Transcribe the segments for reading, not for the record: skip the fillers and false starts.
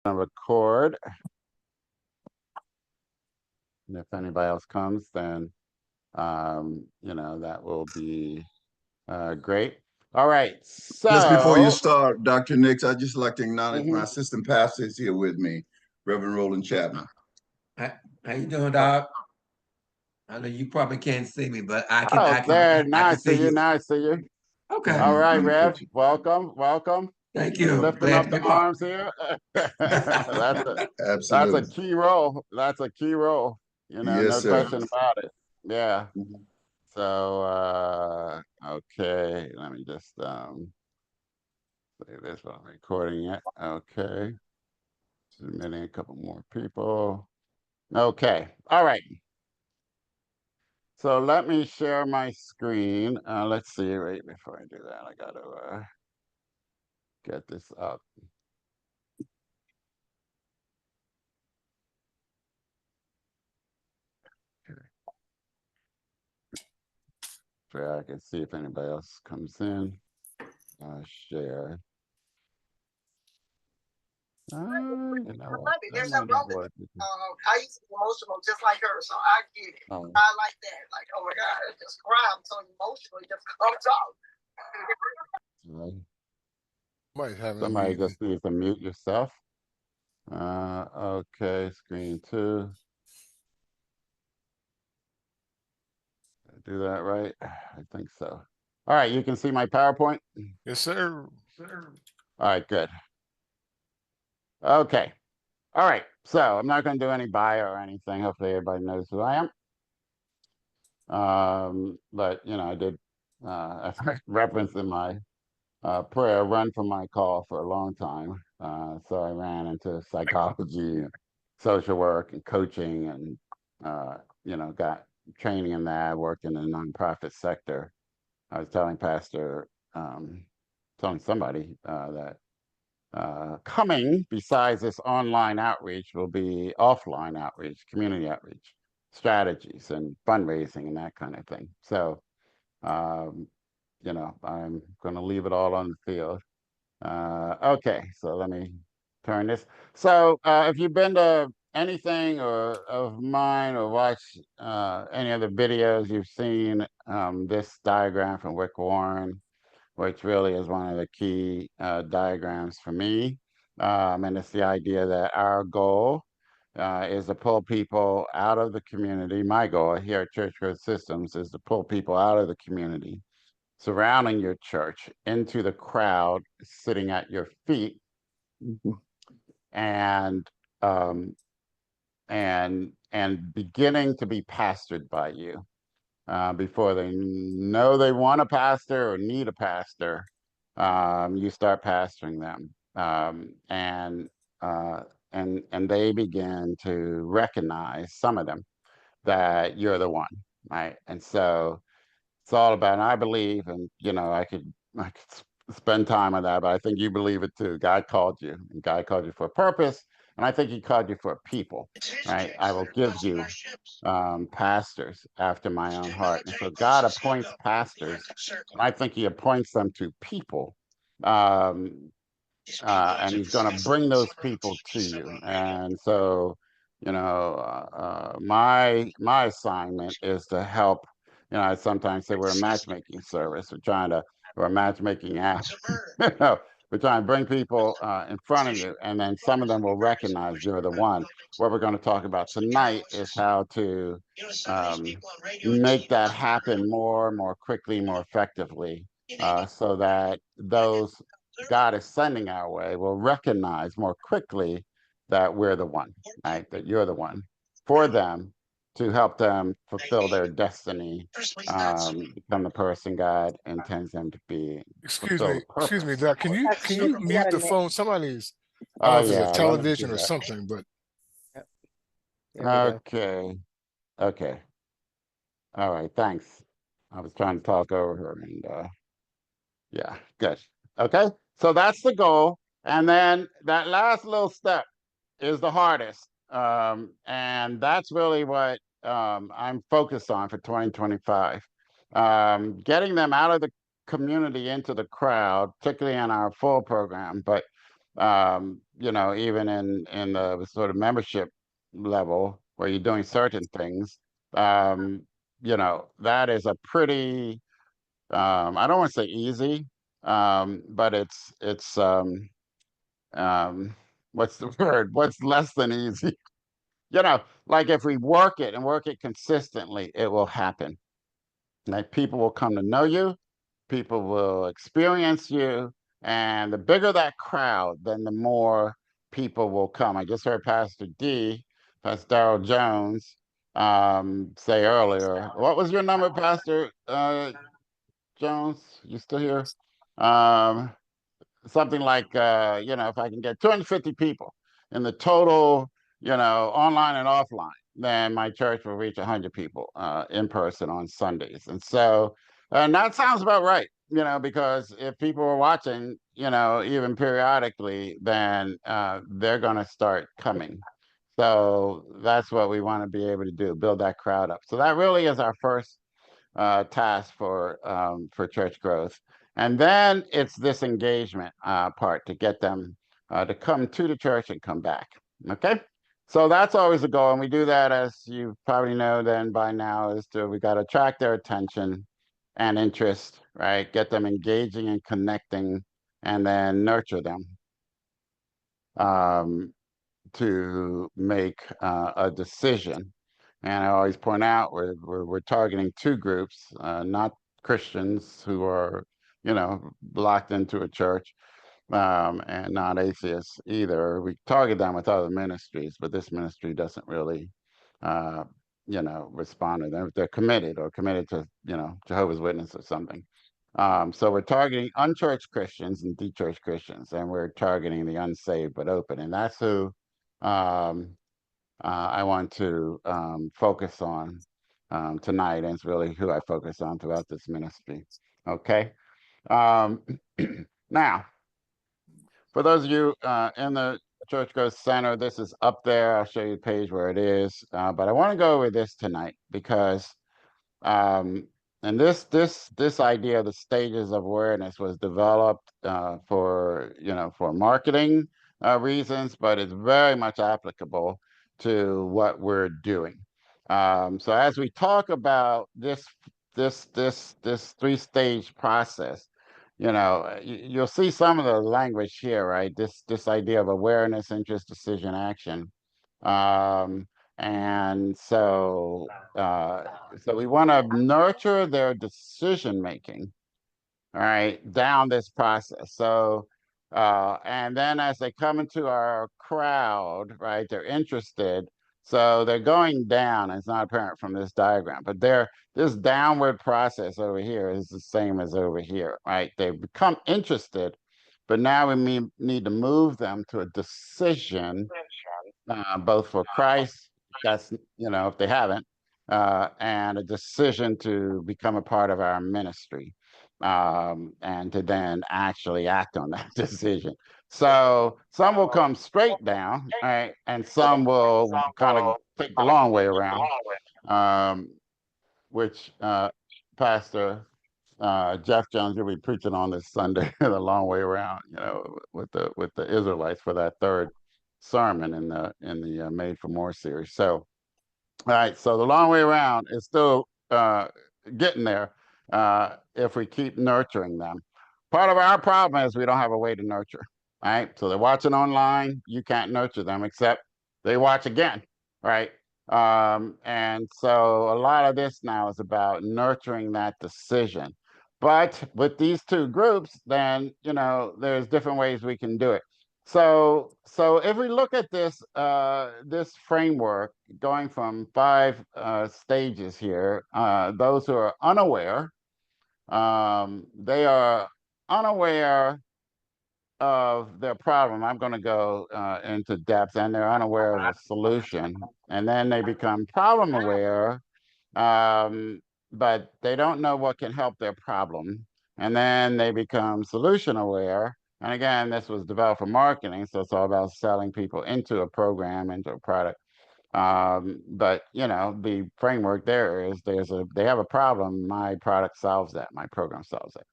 Record. And if anybody else comes, then that will be great. All right. Just before you So start, Dr. Nix, I'd just like to acknowledge my mhm. assistant pastor is here with me, Reverend Roland Chapman. How you doing, Doc? I know you probably can't see me, but I can Oh, there. I Now I can see see you. you. Now I see you. Okay. All right, Rev. Wonderful. Welcome. Welcome. Thank You you. lifting Glad up to the be part. arms here. That's a Absolutely. key role. That's a key role. Yes, No sir. question about it. Yeah. Mhm. So okay, let me just say this while I'm recording it. Okay. Submitting a couple more people. Okay. All right. So let me share my screen. Let's see. Wait, before I do that, I got to get this up. So I can see if anybody else comes in. Share. You know what? That There's might nothing not wrong with work. it. I used to be emotional just like her, so I get it. Oh, I like that. Like, oh my God, I just cry. I'm so emotional. It just comes out. right. Might have it Somebody muted. just needs to mute yourself. Okay, screen 2. Do that right? I think so. All right, you can see my PowerPoint? Yes, sir. All right, good. Okay. All right. So I'm not going to do any bio or anything. Hopefully everybody knows who I am. But I did reference in my prayer, run from my call for a long time. So I ran into psychology, and social work, and coaching, and got training in that. Worked in the nonprofit sector. I was telling somebody that coming besides this online outreach will be offline outreach, community outreach, strategies, and fundraising, and that kind of thing. So um, I'm going to leave it all on the field. Okay, so let me turn this. So if you've been to anything or of mine or watched any other videos, you've seen this diagram from Rick Warren, which really is one of the key diagrams for me. And it's the idea that our goal is to pull people out of the community. My goal here at Church Growth Systems is to pull people out of the community surrounding your church into the crowd sitting at your feet, and um, and beginning to be pastored by you before they know they want a pastor or need a pastor. You start pastoring them, uh, and they begin to recognize, some of them, that you're the one, right? And so it's all about, and I believe, and I could spend time on that, but I think you believe it too. God called you, and God called you for a purpose, and I think He called you for a people, right? I will give you pastors after my own heart, and so God appoints pastors, and I think He appoints them to people. Um, and He's going to bring those people to you. And so, my assignment is to help. I sometimes say we're a matchmaking service. We're a matchmaking app. We're trying to bring people in front of you, and then some of them will recognize you're the one. What we're going to talk about tonight is how to make that happen more quickly, more effectively, so that those God is sending our way will recognize more quickly that we're the one, right? That you're the one for them, to help them fulfill their destiny, become the person God intends them to be, fulfill the Excuse me, purpose. Doc. Can you mute the phone? Somebody's, I don't Oh know if it's a yeah, let me do television or that. something, but Yep. There we go. Okay, okay, all right, thanks. I was trying to talk over her, and yeah, good. Okay, so that's the goal, and then that last little step is the hardest. And that's really what I'm focused on for 2025. Getting them out of the community into the crowd, particularly in our full program, but even in the sort of membership level where you're doing certain things, um, that is a pretty, I don't want to say easy, but um, what's the word? What's less than easy? Like if we work it and work it consistently, it will happen. Like people will come to know you, people will experience you, and the bigger that crowd, then the more people will come. I just heard Pastor Darrell Jones, say earlier. What was your number, Pastor Jones? You still here? Um, Something like if I can get 250 people in the total, online and offline, then my church will reach 100 people in person on Sundays. And that sounds about right, because if people are watching, even periodically, then they're going to start coming. So that's what we want to be able to do, build that crowd up. So that really is our first task for church growth. And then it's this engagement part to get them to come to the church and come back. Okay. So that's always the goal. And we do that, as you probably know then by now, we got to attract their attention and interest, right? Get them engaging and connecting, and then nurture them um, to make a decision. And I always point out we're targeting two groups, not Christians who are, locked into a church, and not atheists either. We target them with other ministries, but this ministry doesn't really, uh, respond to them. If they're committed to, Jehovah's Witness or something. So we're targeting unchurched Christians and dechurched Christians, and we're targeting the unsaved but open, and that's who um, I want to focus on tonight, and it's really who I focus on throughout this ministry. Okay. Um, Now, for those of you in the Church Growth Center, this is up there. I'll show you the page where it is. But I want to go over this tonight because um, and this idea of the stages of awareness was developed for marketing reasons, but it's very much applicable to what we're doing. So as we talk about this three-stage process, you'll see some of the language here, right? This idea of awareness, interest, decision, action. Um, and so we want to nurture their decision making, all right, down this process. So and then as they come into our crowd, right, they're interested. So they're going down. It's not apparent from this diagram, but this downward process over here is the same as over here, right? They become interested, but now we need to move them to a decision, both for Christ, that's, if they haven't, and a decision to become a part of our ministry, and to then actually act on that decision. So some will come straight down, right, and some will kind of take the long way around, um, which Pastor Jeff Jones, you'll be preaching on this Sunday, the long way around, with the Israelites for that third sermon in the Made for More series. So, all right, so the long way around is still getting there if we keep nurturing them. Part of our problem is we don't have a way to nurture, right? So they're watching online, you can't nurture them except they watch again, right? And so a lot of this now is about nurturing that decision. But with these two groups, then, there's different ways we can do it. So if we look at this framework going from five stages here, those who are unaware, they are unaware of their problem. I'm going to go into depth, and they're unaware of a solution. And then they become problem aware, but they don't know what can help their problem. And then they become solution aware. And again, this was developed for marketing, so it's all about selling people into a program, into a product. But the framework there is they have a problem. My product solves that. My program solves it.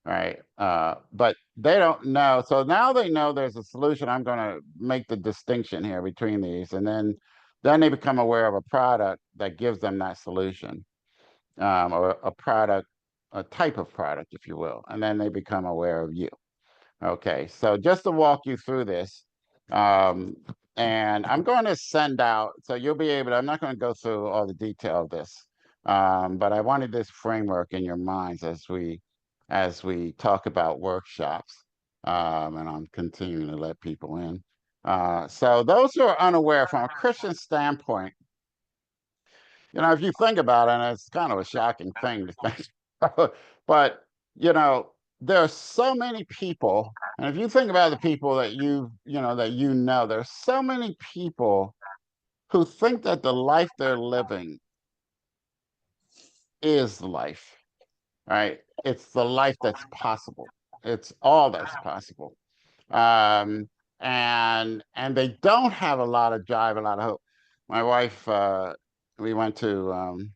right? But they don't know. So now they know there's a solution. I'm going to make the distinction here between these, and then they become aware of a product that gives them that solution, or a product, a type of product, if you will, and then they become aware of you. Okay, so just to walk you through this, um, and I'm going to send out, so you'll be able to, I'm not going to go through all the detail of this, but I wanted this framework in your minds as we talk about workshops, and I'm continuing to let people in. So those who are unaware from a Christian standpoint, if you think about it, and it's kind of a shocking thing to think, but there are so many people, and if you think about the people that there's so many people who think that the life they're living is life, right? It's the life that's possible. It's all that's possible. Um, and they don't have a lot of drive, a lot of hope. My wife, we went to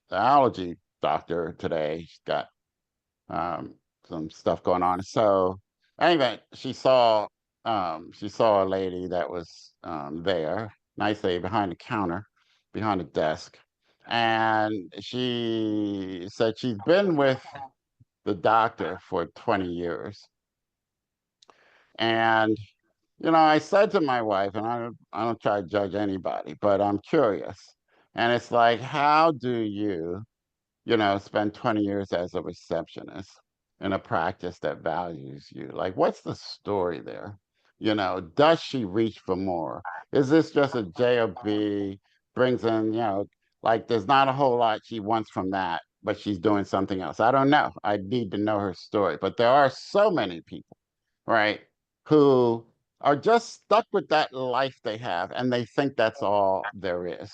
the allergy doctor today. She's got some stuff going on. So anyway, she saw a lady that was there, nice lady behind the counter, behind the desk, and she said she's been with the doctor for 20 years. And I said to my wife, and I don't try to judge anybody, but I'm curious. And it's like, how do you spend 20 years as a receptionist in a practice that values you? Like, what's the story there? Does she reach for more? Is this just a job, brings in, like there's not a whole lot she wants from that, but she's doing something else? I don't know. I need to know her story. But there are so many people, right, who are just stuck with that life they have, and they think that's all there is.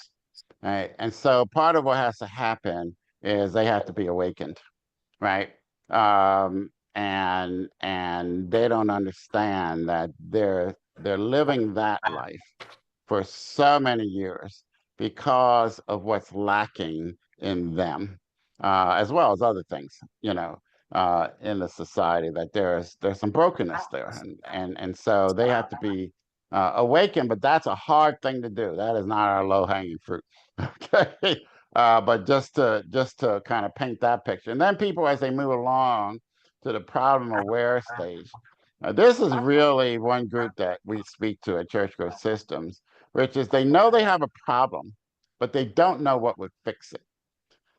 Right. And so part of what has to happen is they have to be awakened, right? And they don't understand that they're living that life for so many years because of what's lacking in them, as well as other things, in the society, that there's some brokenness there, and so they have to be awakened. But that's a hard thing to do. That is not our low hanging fruit. Okay. But just to kind of paint that picture, and then people, as they move along to the problem aware stage, this is really one group that we speak to at Church Growth Systems, which is they know they have a problem, but they don't know what would fix it.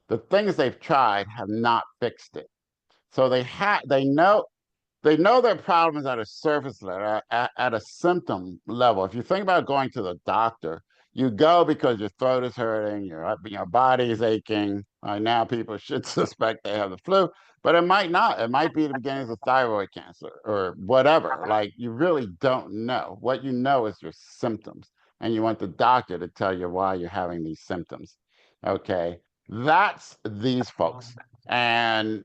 The things they've tried have not fixed it. So they know their problems at a surface level, at a symptom level. If you think about going to the doctor, you go because your throat is hurting, your body is aching. Now people should suspect they have the flu, but it might not. It might be the beginnings of thyroid cancer or whatever. Like, you really don't know. What you know is your symptoms, and you want the doctor to tell you why you're having these symptoms. Okay, that's these folks. And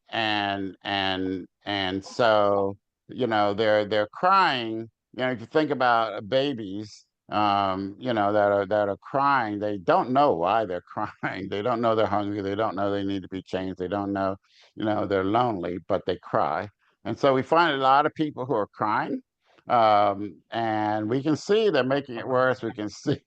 so they're crying. If you think about babies, that are crying, they don't know why they're crying. They don't know they're hungry. They don't know they need to be changed. They don't know, they're lonely, but they cry. And so we find a lot of people who are crying, and we can see they're making it worse. We can see,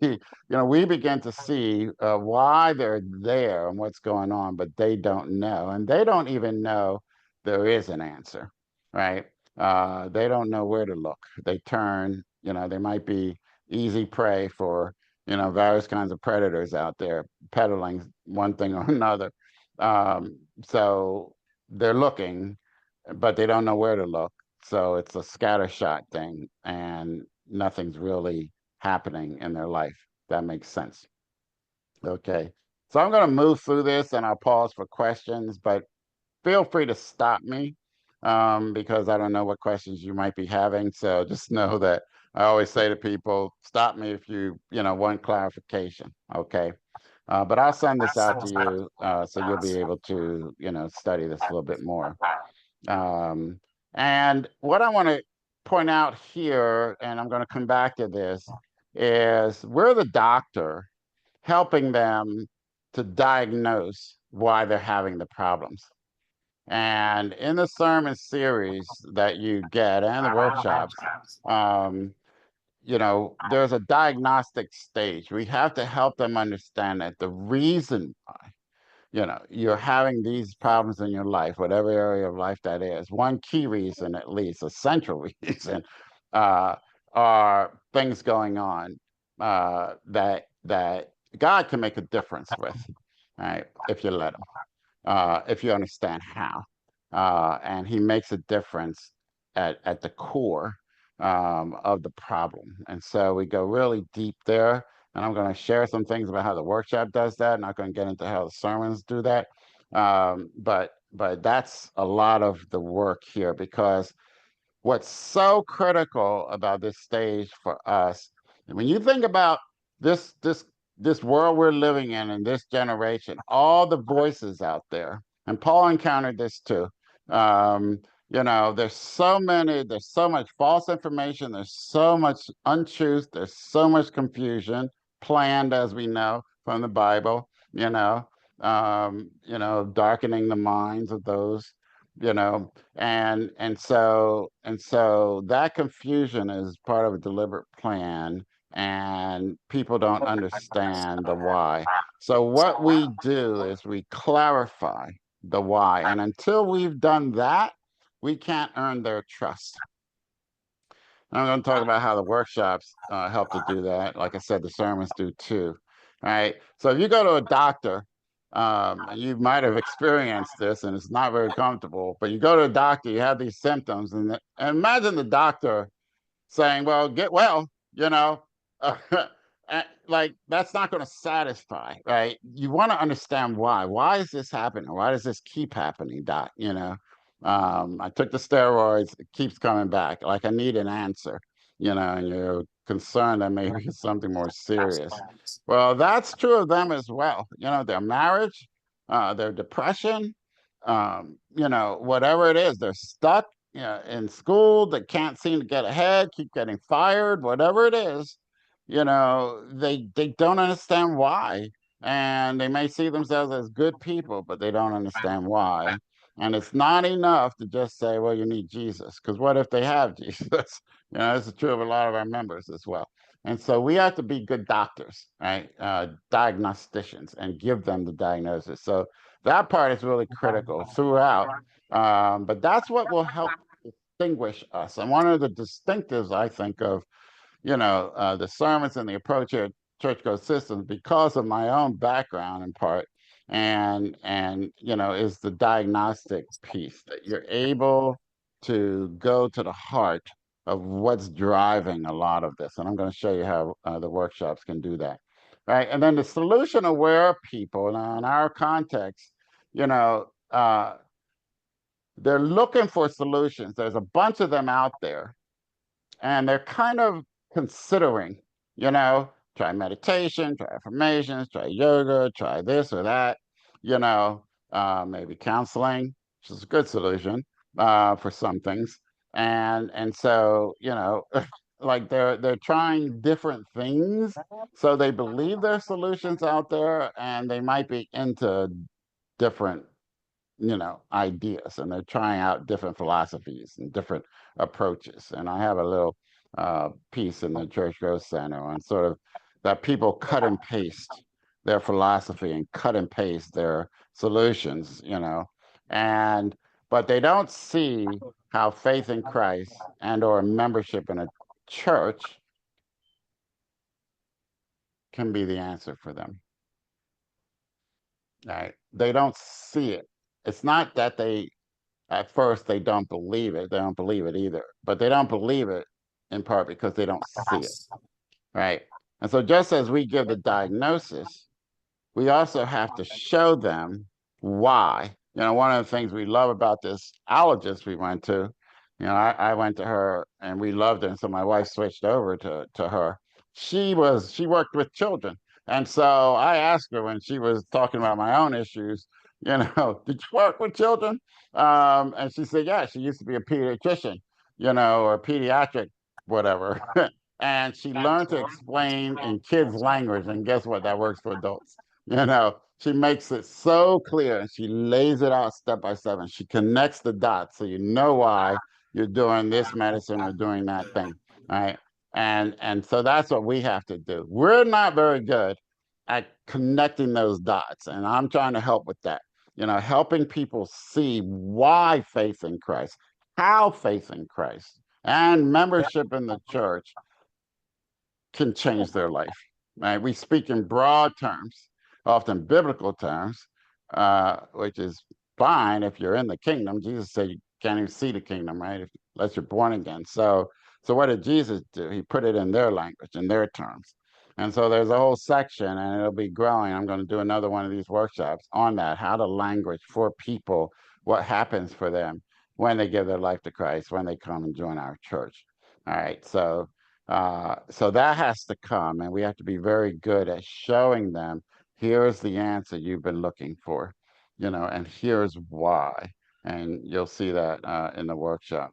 we begin to see why they're there and what's going on, but they don't know, and they don't even know there is an answer, right? They don't know where to look. They turn, they might be easy prey for, various kinds of predators out there peddling one thing or another. So they're looking, but they don't know where to look. So it's a scattershot thing, and nothing's really happening in their life. That makes sense. Okay. So I'm going to move through this, and I'll pause for questions, but feel free to stop me, because I don't know what questions you might be having. So just know that I always say to people, stop me if you want clarification. Okay. But I'll send this out to you, so you'll be able to, study this a little bit more. And what I want to point out here, and I'm going to come back to this, is we're the doctor helping them to diagnose why they're having the problems. And in the sermon series that you get and the workshops, um, there's a diagnostic stage. We have to help them understand that the reason why, you're having these problems in your life, whatever area of life that is, one key reason, at least a central reason, uh, are things going on that God can make a difference with, right? If you let him, if you understand how. And he makes a difference at the core of the problem. And so we go really deep there. And I'm going to share some things about how the workshop does that. I'm not going to get into how the sermons do that. But that's a lot of the work here, because what's so critical about this stage for us, when you think about this world we're living in and this generation, all the voices out there, and Paul encountered this too. There's there's so much false information, there's so much untruth, there's so much confusion planned, as we know from the Bible, darkening the minds of those, and so that confusion is part of a deliberate plan, and people don't understand the why. So what we do is we clarify the why, and until we've done that, we can't earn their trust. I'm going to talk about how the workshops help to do that. Like I said, the sermons do too. All right. So if you go to a doctor, and you might have experienced this, and it's not very comfortable, but you go to a doctor, you have these symptoms, and imagine the doctor saying, well, get well, uh, like that's not going to satisfy, right? You want to understand why. Why is this happening? Why does this keep happening, doc? I took the steroids, it keeps coming back. Like I need an answer, and you're concerned that maybe it's something more serious. Well, that's true of them as well. Their marriage, their depression, whatever it is, they're stuck, in school, that can't seem to get ahead, keep getting fired, whatever it is, they don't understand why. And they may see themselves as good people, but they don't understand why. And it's not enough to just say, well, you need Jesus, because what if they have Jesus? This is true of a lot of our members as well. And so we have to be good doctors, right? Diagnosticians, and give them the diagnosis. So that part is really critical throughout. But that's what will help distinguish us. And one of the distinctives, I think, of the sermons and the approach here at Church Growth Systems, because of my own background in part, and is the diagnostic piece, that you're able to go to the heart of what's driving a lot of this. And I'm going to show you how the workshops can do that. Right. And then the solution aware people, now in our context, they're looking for solutions. There's a bunch of them out there, and they're kind of considering, try meditation, try affirmations, try yoga, try this or that, maybe counseling, which is a good solution for some things. And so, like they're trying different things. So they believe there's solutions out there, and they might be into different ideas, and they're trying out different philosophies and different approaches. And I have a little piece in the Church Growth Center on sort of that people cut and paste their philosophy and cut and paste their solutions, and but they don't see how faith in Christ and or membership in a church can be the answer for them. Right? They don't see it. It's not that at first they don't believe it. They don't believe it either. But they don't believe it in part because they don't see it. Right? And so just as we give the diagnosis, we also have to show them why. One of the things we love about this allergist we went to, I went to her and we loved her. And so my wife switched over to her. She worked with children. And so I asked her, when she was talking about my own issues, did you work with children? And she said, yeah, she used to be a pediatrician, or pediatric, whatever. And she learned to explain in kids' language. And guess what? That works for adults. She makes it so clear and she lays it out step by step and she connects the dots so you know why you're doing this medicine or doing that thing, right? And so that's what we have to do. We're not very good at connecting those dots, and I'm trying to help with that. Helping people see why faith in Christ, how faith in Christ, and membership in the church can change their life. Right? We speak in broad terms, often biblical terms, which is fine if you're in the kingdom. Jesus said you can't even see the kingdom, right? Unless you're born again. So what did Jesus do? He put it in their language, in their terms. And so there's a whole section, and it'll be growing. I'm going to do another one of these workshops on that, how to language for people, what happens for them when they give their life to Christ, when they come and join our church. All right, so that has to come, and we have to be very good at showing them, here's the answer you've been looking for, and here's why. And you'll see that in the workshop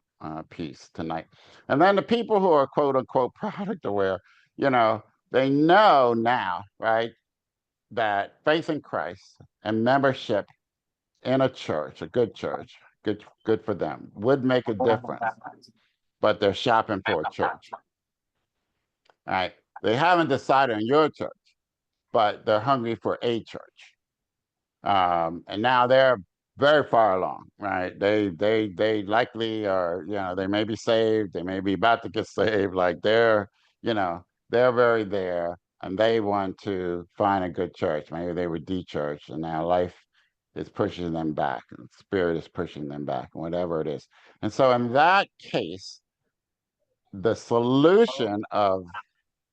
piece tonight. And then the people who are quote unquote product aware, they know now, right, that faith in Christ and membership in a church, a good church, good for them, would make a difference, but they're shopping for a church. All right. They haven't decided on your church, but they're hungry for a church. And now they're very far along, right? They likely are, they may be saved, they may be about to get saved, like they're very there, and they want to find a good church. Maybe they were de-churched, and now life is pushing them back, and spirit is pushing them back, and whatever it is. And so in that case, the solution of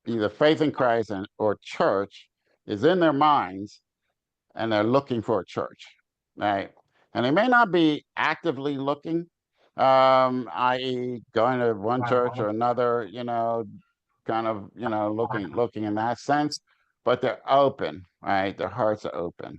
either faith in Christ or church is in their minds, and they're looking for a church, right? And they may not be actively looking, i.e., going to one church or another, kind of, looking in that sense, but they're open, right? Their hearts are open.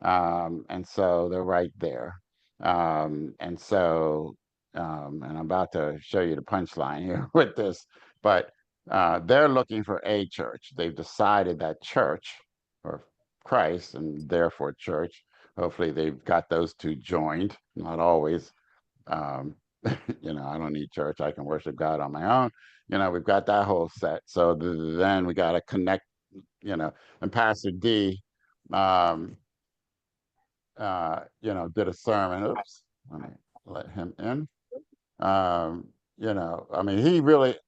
And so they're right there. And so, and I'm about to show you the punchline here with this, but they're looking for a church. They've decided that church, or Christ, and therefore church, hopefully they've got those two joined, not always. Um, I don't need church. I can worship God on my own. We've got that whole set. So then we got to connect, and Pastor D, did a sermon. Oops, let me let him in. I mean, he really, if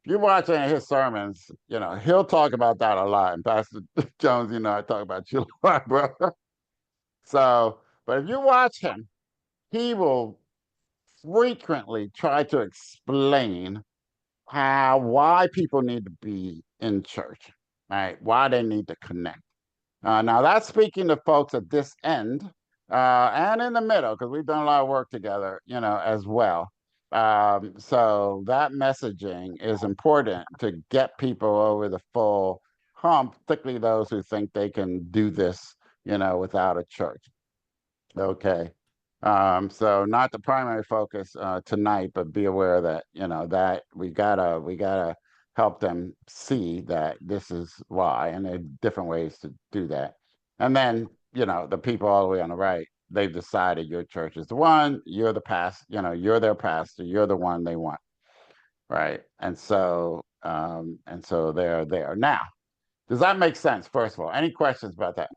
you watch any of his sermons, he'll talk about that a lot. And Pastor Jones, I talk about you a lot, bro. So, but if you watch him, he will frequently try to explain why people need to be in church, right? Why they need to connect. Now that's speaking to folks at this end and in the middle, because we've done a lot of work together, as well. So that messaging is important to get people over the full hump, particularly those who think they can do this, without a church. Okay. So not the primary focus tonight, but be aware that, that we gotta help them see that this is why, and there are different ways to do that. And then, the people all the way on the right, they've decided your church is the one, you're the past, you're their pastor, you're the one they want. Right. And so they're there. Now, does that make sense? First of all, any questions about that?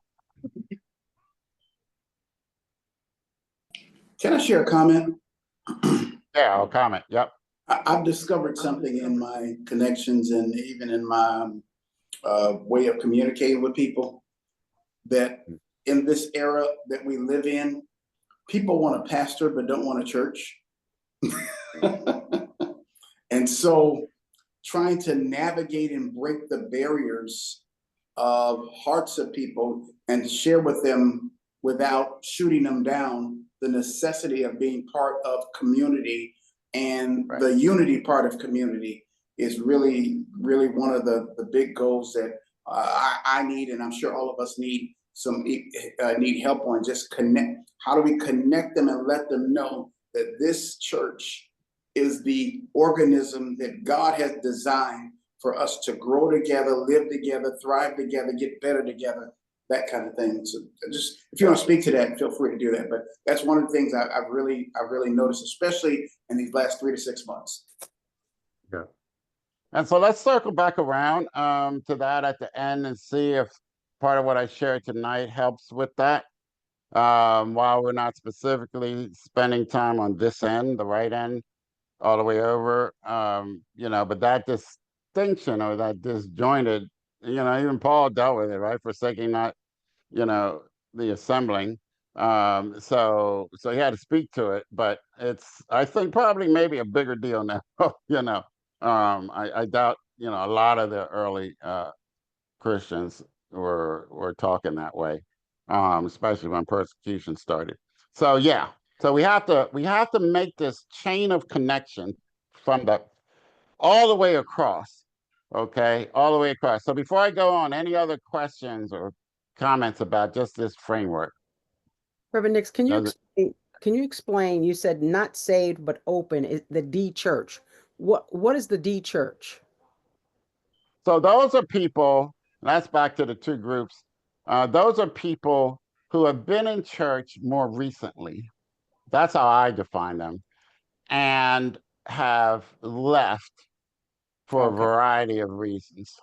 Can I share a comment? Yeah, I'll comment. Yep. I've discovered something in my connections and even in my way of communicating with people, that in this era that we live in, people want a pastor but don't want a church. And so trying to navigate and break the barriers of hearts of people and share with them without shooting them down the necessity of being part of community and Right. the unity part of community is really, really one of the big goals that I need, and I'm sure all of us need need help on. Just connect. How do we connect them and let them know that this church is the organism that God has designed for us to grow together, live together, thrive together, get better together? that kind of thing. So just, if you want to speak to that, feel free to do that. But that's one of the things I've really noticed, especially in these last 3 to 6 months. Yeah. And so let's circle back around to that at the end and see if part of what I shared tonight helps with that. While we're not specifically spending time on this end, the right end, all the way over, but that distinction or that disjointed, even Paul dealt with it, right? Forsaking not, the assembling. So he had to speak to it, but it's, I think, probably maybe a bigger deal now. I doubt, a lot of the early Christians were talking that way, especially when persecution started. So yeah, so we have to make this chain of connection from the all the way across. Okay, all the way across. So before I go on, any other questions or comments about just this framework? Reverend Nix, Does it, can you explain, you said not saved but open, is the D church. What is the D church? so those are people, and that's back to the two groups. Those are people who have been in church more recently. That's how I define them, and have left for a Okay. variety of reasons,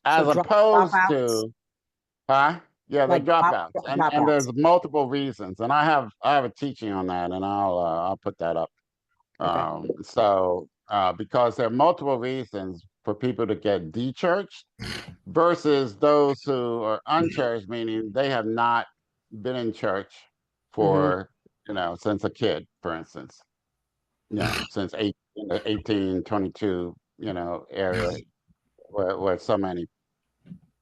So as opposed dropouts, to, huh? Yeah, they're like dropouts, and dropouts. there's multiple reasons, and I have a teaching on that, and I'll put that up. Okay. Because there are multiple reasons for people to get de-churched versus those who are unchurched, meaning they have not been in church Mm-hmm. for, since a kid, for instance, since 1822, area where so many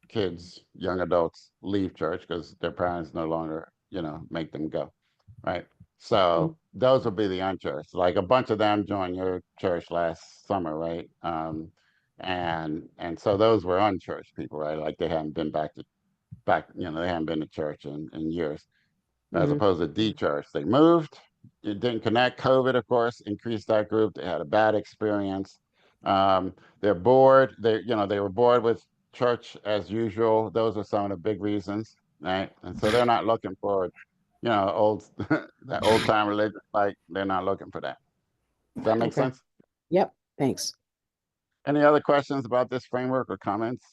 kids, young adults leave church because their parents no longer, make them go, right? So those would be the unchurched. Like a bunch of them joined your church last summer, right? And so those were unchurched people, right? Like they hadn't been back, they hadn't been to church in years, as Mm-hmm. opposed to de-church. They moved, it didn't connect. COVID, of course, increased that group. They had a bad experience. They're bored. They were bored with church as usual. Those are some of the big reasons, right? And so they're not looking for, old that old time religion. Like they're not looking for that. Does that make Okay. sense? Yep. Thanks. Any other questions about this framework or comments?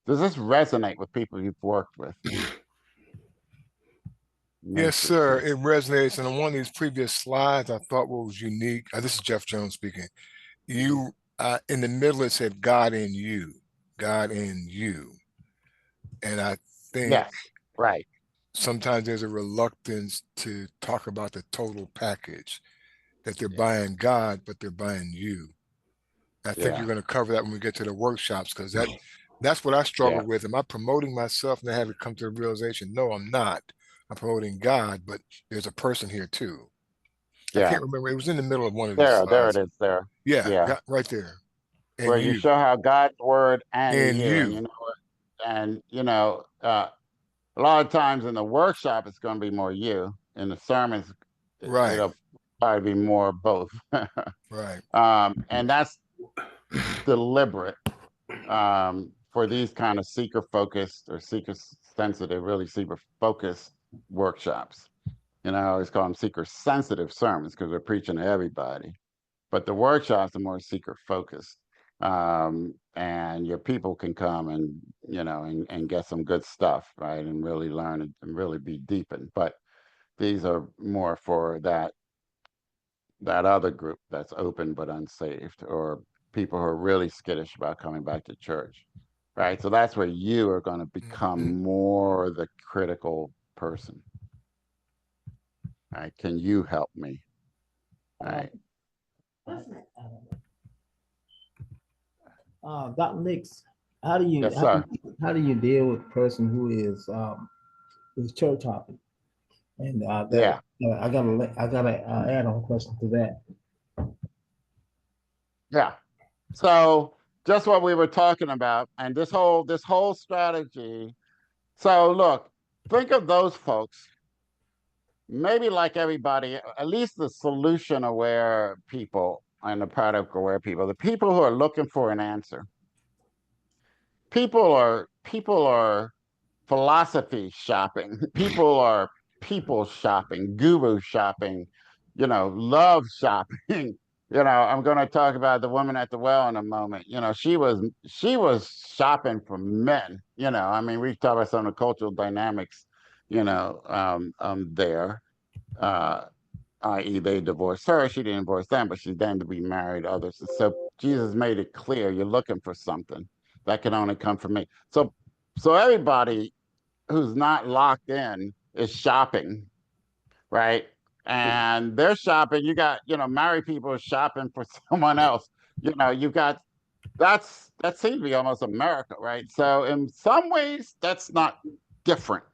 Does this resonate with people you've worked with? Yes, sir. It resonates. And on one of these previous slides, I thought what was unique. This is Jeff Jones speaking. You in the middle it said God in you, God in you. And I think Yes, right. sometimes there's a reluctance to talk about the total package, that they're buying God, but they're buying you. I think you're going to cover that when we get to the workshops, because that's what I struggle with. Am I promoting myself and I have to come to the realization, no, I'm not. I'm promoting God, but there's a person here too. I can't remember. It was in the middle of one of these There slides. it is there. Yeah, right there. And Where you show how God's word and you, and you. a lot of times in the workshop it's going to be more you. In the sermons, Right. it'll probably be more both. Right. And that's deliberate for these kind of seeker focused or seeker sensitive, really seeker focused workshops. I always call them seeker sensitive sermons because we're preaching to everybody. But the workshops are more seeker focused. And your people can come and and get some good stuff, right, and really learn and really be deepened. But these are more for that other group that's open but unsaved, or people who are really skittish about coming back to church, right? So that's where you are going to become more the critical person. Right? Can you help me? Right. Dr. Nix, how do you Yes, sir. how do you deal with a person who's church hopping? And Yeah. I gotta add on question to that. Yeah. So just what we were talking about, and this whole strategy. So look, think of those folks, maybe like everybody, at least the solution aware people and the product aware people, the people who are looking for an answer. People are philosophy shopping. People are people shopping, guru shopping, love shopping. I'm going to talk about the woman at the well in a moment. She was shopping for men. I mean, we talk about some of the cultural dynamics, there. Uh, i.e., they divorced her. She didn't divorce them, but she then to be married to others. So Jesus made it clear: you're looking for something that can only come from me. So everybody who's not locked in is shopping, right? And they're shopping. You got, married people shopping for someone else. You've got that seems to be almost America, right? So in some ways, that's not different.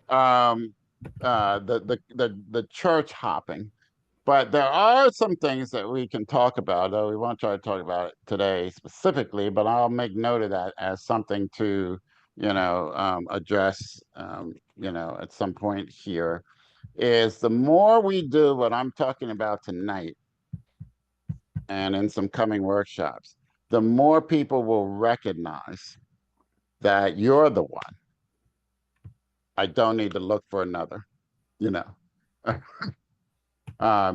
Um, the church hopping, but there are some things that we can talk about, though we won't try to talk about it today specifically, but I'll make note of that as something to, address, at some point here, is the more we do what I'm talking about tonight and in some coming workshops, the more people will recognize that you're the one. I don't need to look for another, you know.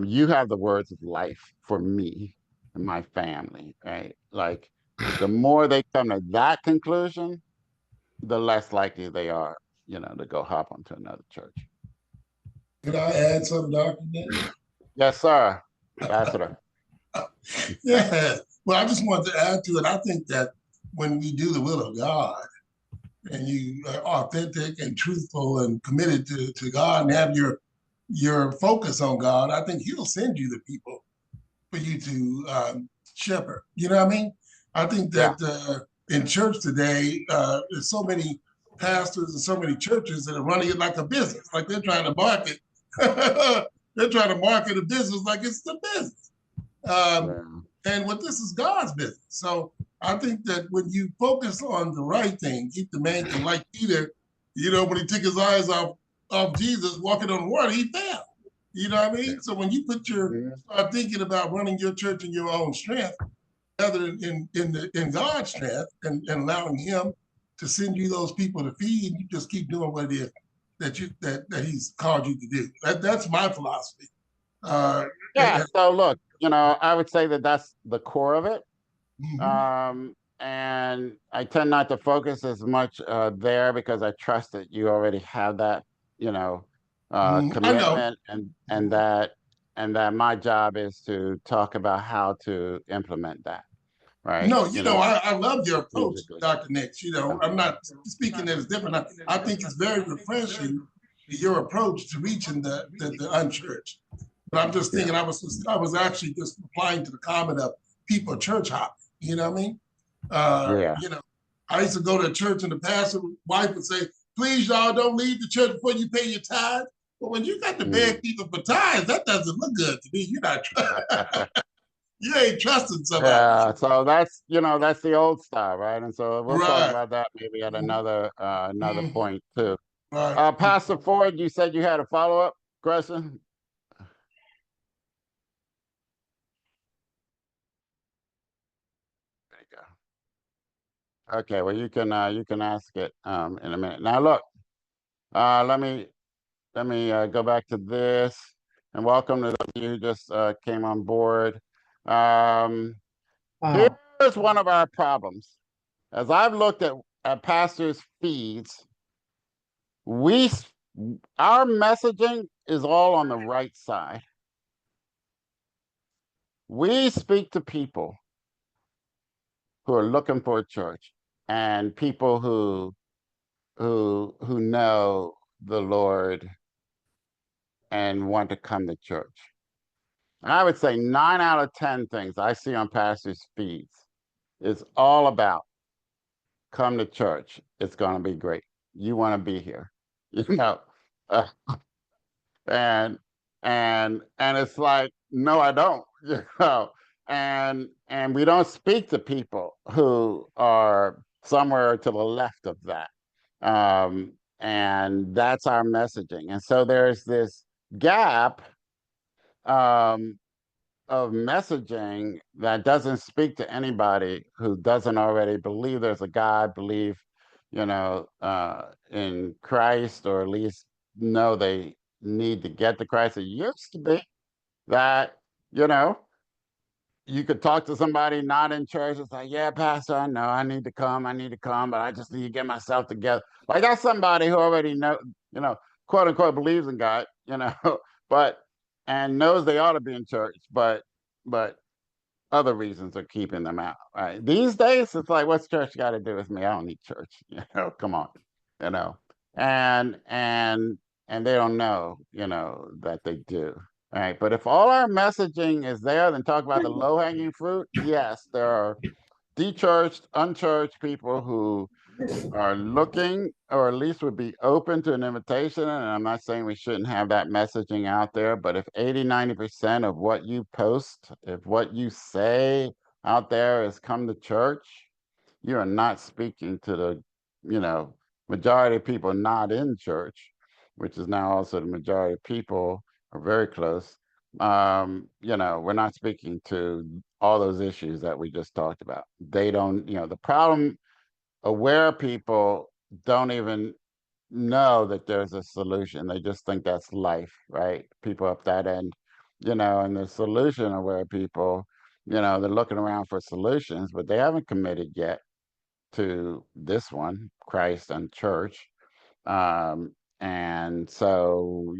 You have the words of life for me and my family, right? Like, the more they come to that conclusion, the less likely they are, to go hop onto another church. Can I add something, Dr. Nick? Yes, sir. Ambassador. Yeah. Well, I just wanted to add to it. I think that when we do the will of God and you are authentic and truthful and committed to God and have your focus on God, I think He'll send you the people for you to shepherd. You know what I mean? I think that in church today, there's so many pastors and so many churches that are running it like a business, like they're trying to market. They're trying to market a business like it's the business. And what this is God's business. So I think that when you focus on the right thing, keep the main thing, like Peter, when he took his eyes off Jesus walking on water, he fell. You know what I mean? So when you start thinking about running your church in your own strength, rather than in God's strength and allowing Him to send you those people to feed, you just keep doing what it is that He's called you to do. That's my philosophy. So look, I would say that that's the core of it. Mhm. And I tend not to focus as much there because I trust that you already have that, I know. commitment, and that my job is to talk about how to implement that, right? No, I love your approach, Musically. Dr. Nix. I'm not speaking that it's different. I think it's very refreshing, your approach to reaching the unchurched. But I'm just thinking, I was actually just replying to the comment of people church hopping. You know what I mean? Yeah. I used to go to church and the pastor wife would say, "Please, y'all, don't leave the church before you pay your tithe." But when you got to beg people for tithes, that doesn't look good to me. You're not you ain't trusting somebody. Yeah, so that's the old style, right? And so we'll talk Right. about that maybe at another Mhm. point too. Right. Pastor Ford, you said you had a follow-up question? There you go. Okay, well, you can ask it in a minute. Now look, let me go back to this, and welcome to those of you who just came on board. Um, Here's one of our problems. As I've looked at pastors' feeds, we our messaging is all on the right side. We speak to people who are looking for a church, and people who know the Lord and want to come to church. And I would say 9 out of 10 things I see on pastors' feeds is all about come to church. It's going to be great. You want to be here, uh, and it's like, no, I don't. And we don't speak to people who are somewhere to the left of that. And that's our messaging. And so there's this gap um, of messaging that doesn't speak to anybody who doesn't already believe there's a God, believe in Christ, or at least know they need to get to Christ. It used to be that, you know, you could talk to somebody not in church. It's like, yeah, Pastor, I know I need to come, but I just need to get myself together. Like that's somebody who already you know, quote unquote believes in God, but and knows they ought to be in church, but other reasons are keeping them out. Right? These days, it's like, what's church got to do with me? I don't need church. Come on, you know, and and and they don't know, that they do. Right. But if all our messaging is there, then talk about the low hanging fruit. Yes, there are dechurched, unchurched people who are looking, or at least would be open to an invitation. And I'm not saying we shouldn't have that messaging out there, but if 80-90% of what you post, if what you say out there is come to church, you are not speaking to the, majority of people not in church, which is now also the majority of people are very close. We're not speaking to all those issues that we just talked about. They don't, the problem, aware people don't even know that there's a solution. They just think that's life, right? People up that end, and the solution aware people, they're looking around for solutions, but they haven't committed yet to this one, Christ and church. And so,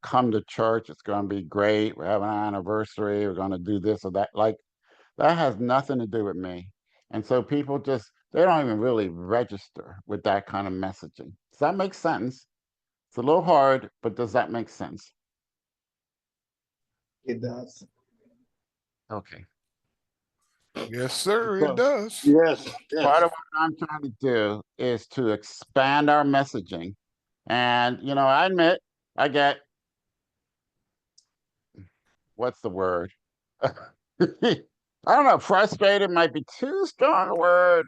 come to church, it's going to be great. We're having an anniversary. We're going to do this or that. Like, that has nothing to do with me. And so people just, they don't even really register with that kind of messaging. Does that make sense? It's a little hard, but does that make sense? It does. Okay. Yes, sir, it So does. Yes, part yes. of what I'm trying to do is to expand our messaging. And, I admit I get, what's the word? I don't know, frustrated might be too strong a word,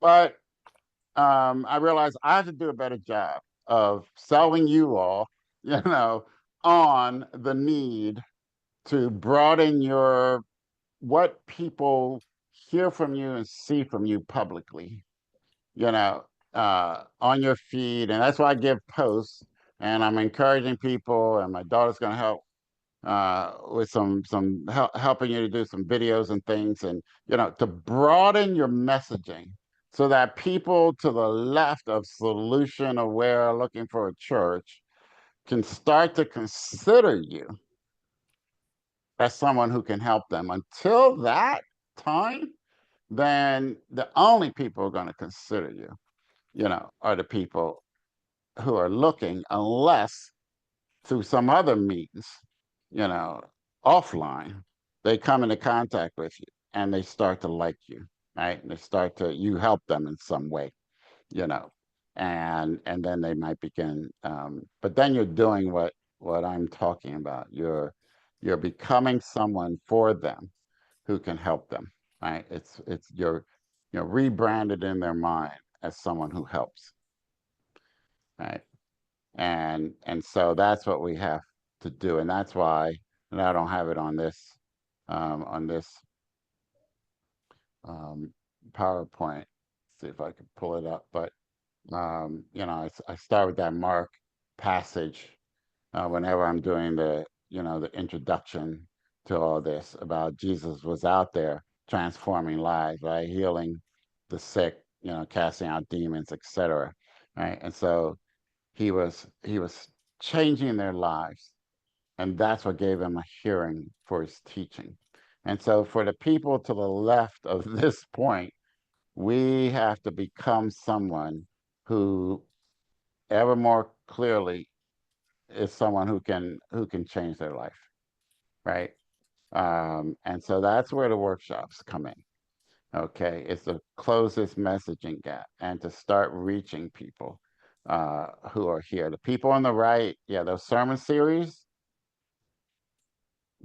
but I realized I have to do a better job of selling you all, on the need to broaden your what people hear from you and see from you publicly, on your feed. And that's why I give posts, and I'm encouraging people, and my daughter's going to help with some helping you to do some videos and things, and to broaden your messaging so that people to the left of solution aware looking for a church can start to consider you as someone who can help them. Until that time, then the only people who are going to consider you, are the people who are looking, unless through some other means, you know, offline, they come into contact with you and they start to like you, right? And you help them in some way, you know, and then they might begin, but then you're doing what I'm talking about. You're becoming someone for them who can help them, right? You're rebranded in their mind as someone who helps, right? And so that's what we have to do, and that's why, and I don't have it on this um, PowerPoint. See if I can pull it up, but I start with that Mark passage whenever I'm doing the introduction to all this about Jesus was out there transforming lives, right, healing the sick, casting out demons, etc. Right, and so he was changing their lives, and that's what gave him a hearing for his teaching. And so for the people to the left of this point, we have to become someone who ever more clearly is someone who can change their life, right? And so that's where the workshops come in. Okay, it's to close this messaging gap and to start reaching people who are here. The people on the right, yeah, those sermon series,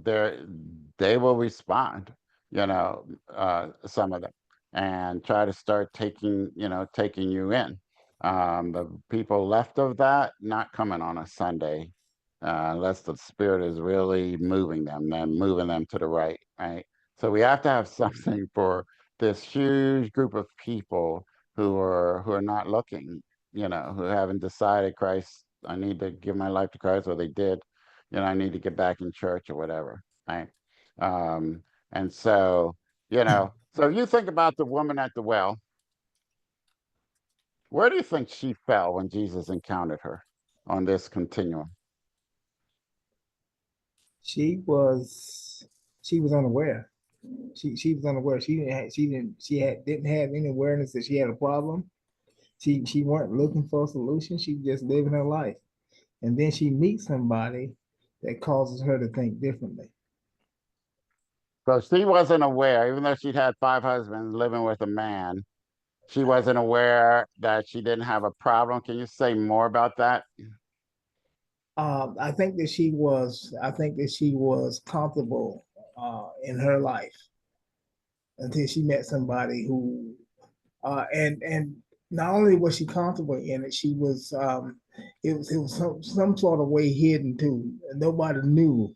they will respond, some of them, and try to start taking you in. The people left of that, not coming on a Sunday, unless the Spirit is really moving them, then moving them to the right, right? So we have to have something for this huge group of people who are not looking, who haven't decided Christ, I need to give my life to Christ, or they did, I need to get back in church or whatever, right? And so, so if you think about the woman at the well, where do you think she fell when Jesus encountered her on this continuum? She was unaware. She was unaware. Didn't have any awareness that she had a problem. She weren't looking for a solution. She was just living her life. And then she meets somebody that causes her to think differently. So she wasn't aware, even though she'd had 5 husbands living with a man, she wasn't aware that she didn't have a problem. Can you say more about that? I think that she was comfortable in her life until she met somebody who and not only was she comfortable in it, she was it was some sort of way hidden too. Nobody knew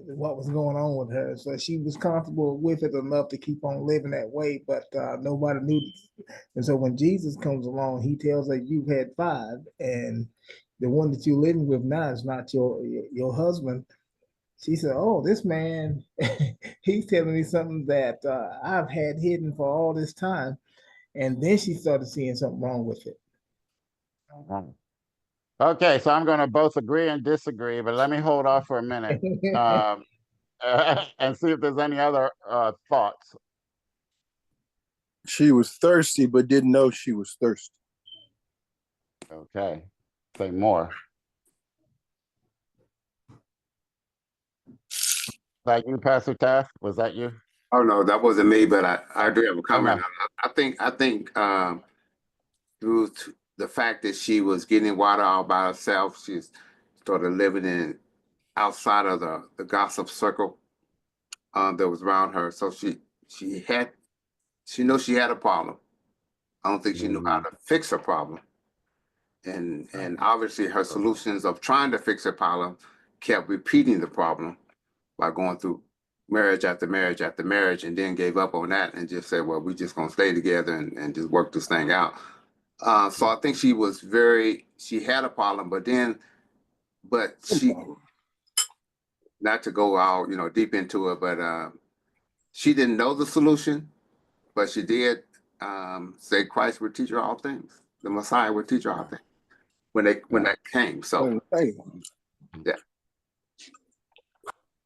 what was going on with her. So she was comfortable with it enough to keep on living that way, but nobody knew. And so when Jesus comes along, he tells her, "You've had 5, and the one that you're living with now is not your husband." She said, "Oh, this man, he's telling me something that I've had hidden for all this time." And then she started seeing something wrong with it. Okay, so I'm going to both agree and disagree, but let me hold off for a minute and see if there's any other thoughts. She was thirsty, but didn't know she was thirsty. Okay, say more. That you, Pastor Taft? Was that you? Oh no, that wasn't me, but I do have a comment. Okay. I think through the fact that she was getting water all by herself, she started living in outside of the gossip circle that was around her. So she knows she had a problem. I don't think she knew how to fix her problem. And obviously her solutions of trying to fix her problem kept repeating the problem by going through marriage after marriage after marriage, and then gave up on that and just said, well, we're just gonna stay together and just work this thing out. So I think she had a problem, but she, not to go out, deep into it, but she didn't know the solution, but she did say Christ would teach her all things. The Messiah would teach her all things when that came. So yeah.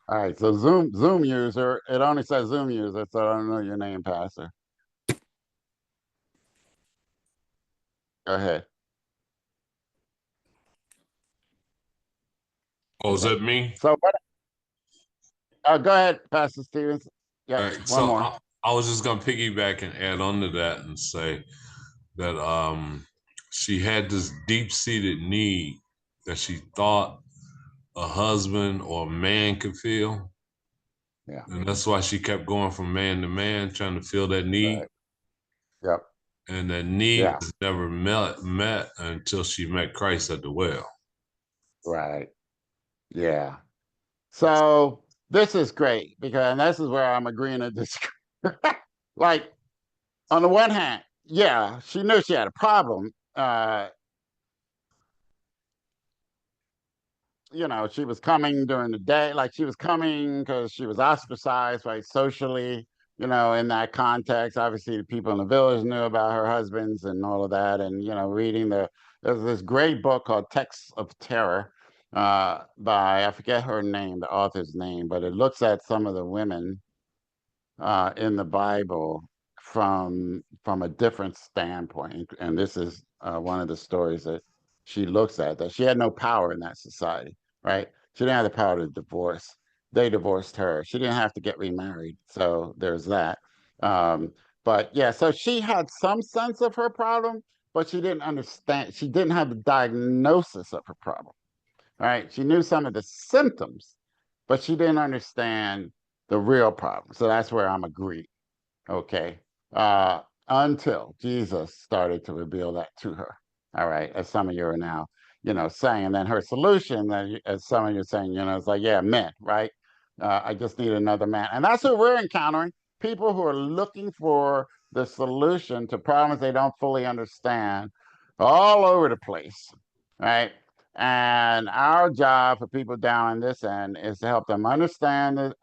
All right, so Zoom user, it only says Zoom user, so I don't know your name, Pastor. Go ahead. Oh, is that me? So what? Go ahead, Pastor Stevens. Yeah, Right, one so more. I was just gonna piggyback and add on to that and say that she had this deep-seated need that she thought a husband or a man could feel. Yeah. And that's why she kept going from man to man, trying to fill that need. Right. Yep. And that need Yeah. was never met until she met Christ at the well. Right. Yeah. So this is great because, and this is where I'm agreeing to disagree. Like, on the one hand, yeah, she knew she had a problem. She was coming during the day, like she was coming because she was ostracized, right, socially, in that context. Obviously, the people in the village knew about her husbands and all of that. And, reading there's this great book called Texts of Terror by, I forget her name, the author's name, but it looks at some of the women in the Bible from a different standpoint. And this is one of the stories that she looks at, that she had no power in that society, right? She didn't have the power to divorce. They divorced her. She didn't have to get remarried. So there's that. But yeah, so she had some sense of her problem, but she didn't understand. She didn't have the diagnosis of her problem, right? She knew some of the symptoms, but she didn't understand the real problem. So that's where I'm agreed. Okay. Until Jesus started to reveal that to her. All right. As some of you are now, saying, and then her solution, as some of you are saying, it's like, yeah, men, right? I just need another man. And that's what we're encountering. people who are looking for the solution to problems they don't fully understand all over the place, right? And our job for people down on this end is to help them understand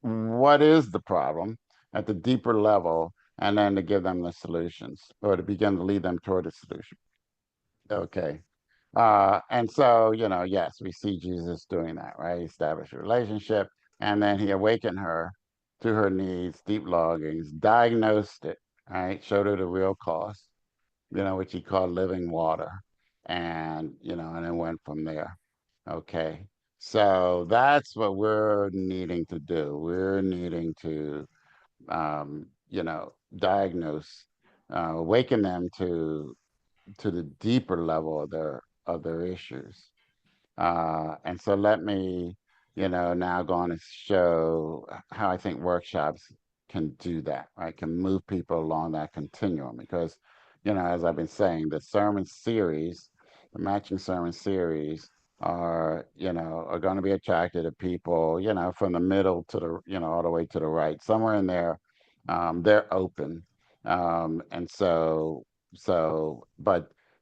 what is the problem at the deeper level, and then to give them the solutions or to begin to lead them toward a solution. Okay. And so, yes, we see Jesus doing that, right? He established a relationship, and then he awakened her to her needs, deep longings, diagnosed it, right? Showed her the real cause, which he called living water. And, and then went from there. Okay. So that's what we're needing to do. We're needing to, diagnose, awaken them to the deeper level of their issues. And so let me, now go on and show how I think workshops can do that, right? Can move people along that continuum because, as I've been saying, the matching sermon series are going to be attracted to people, from the middle to all the way to the right, somewhere in there. They're open. And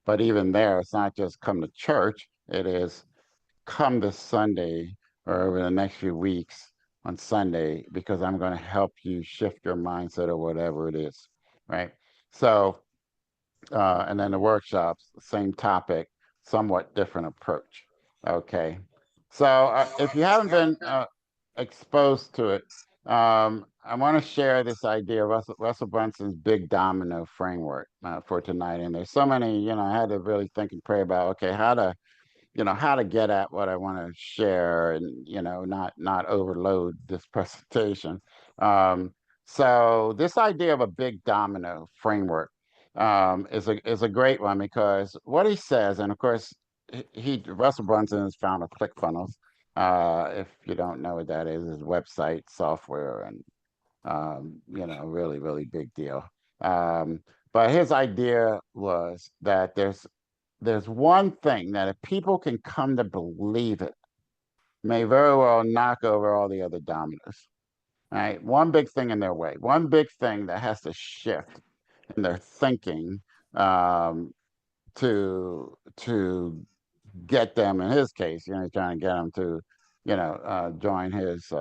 but even there, it's not just come to church. It is come this Sunday or over the next few weeks on Sunday because I'm going to help you shift your mindset or whatever it is, right? So, and then the workshops, same topic, somewhat different approach. Okay. So if you haven't been exposed to it, I want to share this idea of Russell Brunson's big domino framework for tonight. And there's so many, I had to really think and pray about, okay, how to get at what I want to share and, not overload this presentation. So this idea of a big domino framework is a great one because what he says, and of course, Russell Brunson is founder of ClickFunnels. If you don't know what that is website software and really, really big deal. But his idea was that there's one thing that if people can come to believe it, may very well knock over all the other dominoes. Right? One big thing in their way, one big thing that has to shift in their thinking to get them, in his case, trying to get them to, join his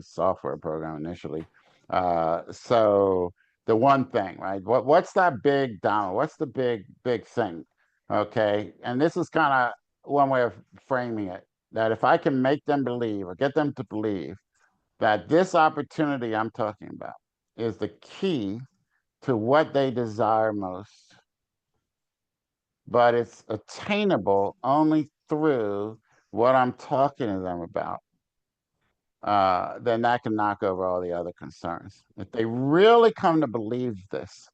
software program initially. So the one thing, right? What's that big domino? What's the big thing? Okay, and this is kind of one way of framing it, that if I can make them believe or get them to believe that this opportunity I'm talking about is the key to what they desire most, but it's attainable only through what I'm talking to them about, then that can knock over all the other concerns. If they really come to believe this.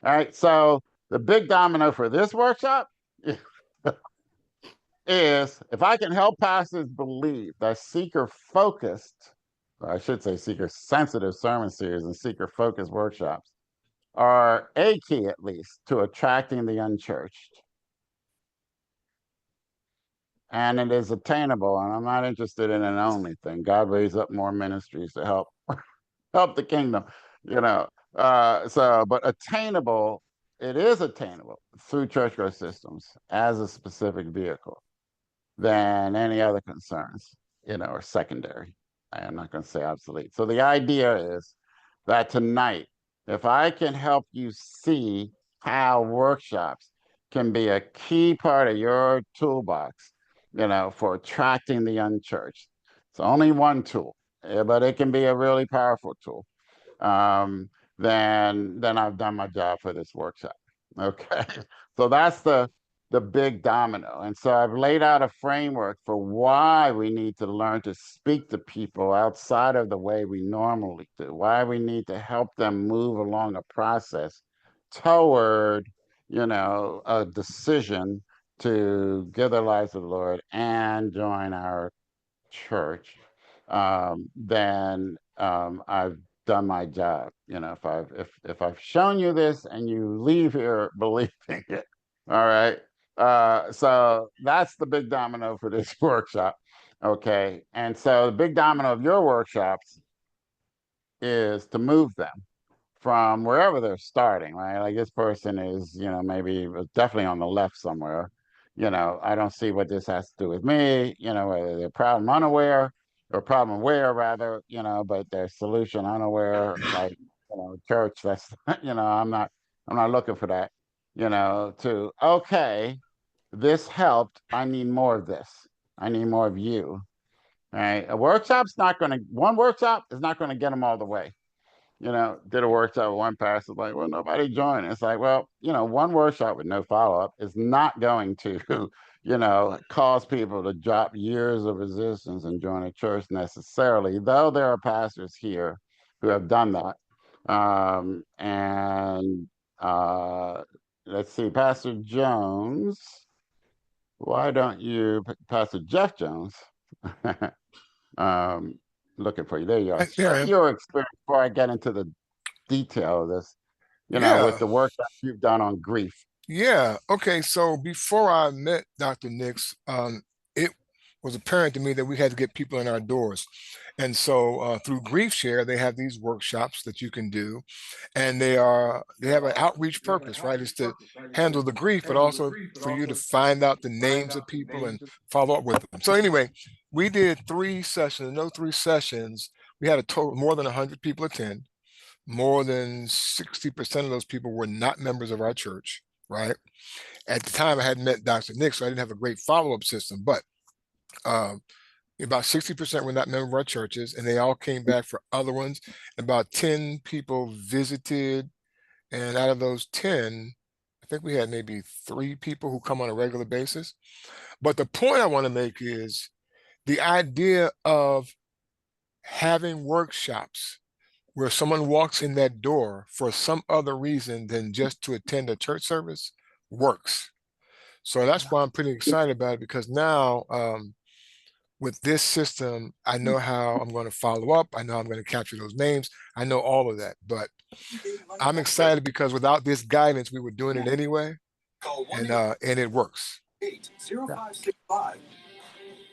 All right, so the big domino for this workshop is if I can help pastors believe that seeker focused, or I should say seeker sensitive sermon series and seeker focused workshops are a key, at least, to attracting the unchurched. And it is attainable. And I'm not interested in an only thing. God raised up more ministries to help the kingdom, but attainable, it is attainable through church growth systems as a specific vehicle than any other concerns, are secondary. I am not going to say obsolete. So the idea is that tonight, if I can help you see how workshops can be a key part of your toolbox, for attracting the unchurched. It's only one tool, but it can be a really powerful tool. Then I've done my job for this workshop. Okay, so that's the big domino. And so I've laid out a framework for why we need to learn to speak to people outside of the way we normally do, why we need to help them move along a process toward, a decision to give their lives to the Lord and join our church. Then I've done my job. If I've shown you this and you leave here believing it, all right. So that's the big domino for this workshop. Okay, and so the big domino of your workshops is to move them from wherever they're starting, right? Like this person is, maybe definitely on the left somewhere. I don't see what this has to do with me, whether they're problem unaware or problem aware rather, but their solution unaware, like, church, that's, I'm not looking for that, to, okay, this helped. I need more of this. I need more of you. Right. One workshop is not going to get them all the way. Did a workshop with one pastor, like, well, nobody joined. It's like, well, one workshop with no follow-up is not going to, cause people to drop years of resistance and join a church necessarily, though there are pastors here who have done that. And let's see, Pastor Jones, why don't you, Pastor Jeff Jones, looking for you. There you are. Share your experience before I get into the detail of this, with the work that you've done on grief. Yeah. Okay. So before I met Dr. Nix, it was apparent to me that we had to get people in our doors. And so through Grief Share, they have these workshops that you can do. And they have an outreach purpose, right? It's to handle the grief, but also for you to find out the names of people and follow up with them. So anyway, we did 3 sessions. In those 3 sessions, we had a total more than 100 people attend. More than 60% of those people were not members of our church, right? At the time, I hadn't met Dr. Nick, so I didn't have a great follow-up system, but about 60% were not members of our churches, and they all came back for other ones. About 10 people visited, and out of those 10, I think we had maybe 3 people who come on a regular basis. But the point I want to make is the idea of having workshops where someone walks in that door for some other reason than just to attend a church service works. So that's why I'm pretty excited about it, because now with this system, I know how I'm going to follow up. I know I'm going to capture those names. I know all of that, but I'm excited because without this guidance, we were doing it anyway, and it works.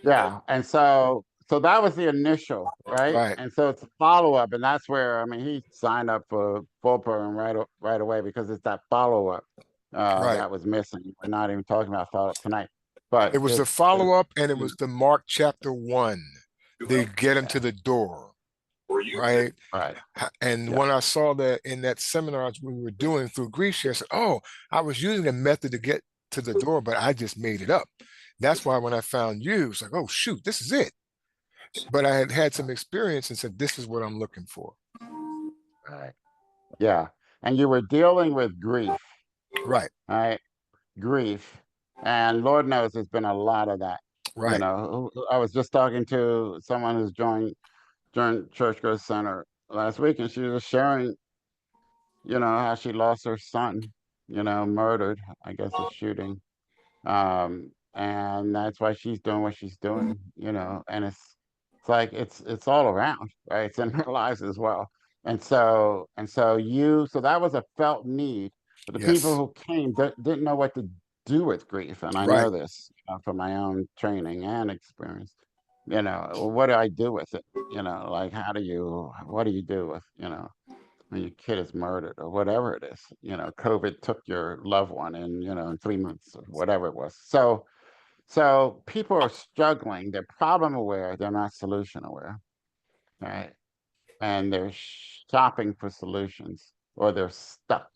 Yeah, and so that was the initial, right? Right. And so it's a follow-up, and that's where, I mean, he signed up for full program right away, because it's that follow-up Right. that was missing. We're not even talking about follow-up tonight, but It was the follow-up, and it was the Mark chapter 1. They get him to the door, right? Right. And when I saw that in that seminar we were doing through Grief Share, I said, oh, I was using a method to get to the door, but I just made it up. That's why when I found you, it's like, oh, shoot, this is it. But I had had some experience and said, this is what I'm looking for. Right. Yeah. And you were dealing with grief. Right. Right. Grief. And Lord knows there's been a lot of that. Right. I was just talking to someone who's joined Church Growth Center last week, and she was sharing, how she lost her son, murdered, I guess, a shooting. And that's why she's doing what she's doing, and it's like it's all around, right? It's in her lives as well. So that was a felt need, but the people who came didn't know what to do with grief. And I know this from my own training and experience. What do I do with it? Like, what do you do with, when your kid is murdered or whatever it is? COVID took your loved one in 3 months or whatever it was. So people are struggling. They're problem aware. They're not solution aware, right? And they're shopping for solutions, or they're stuck,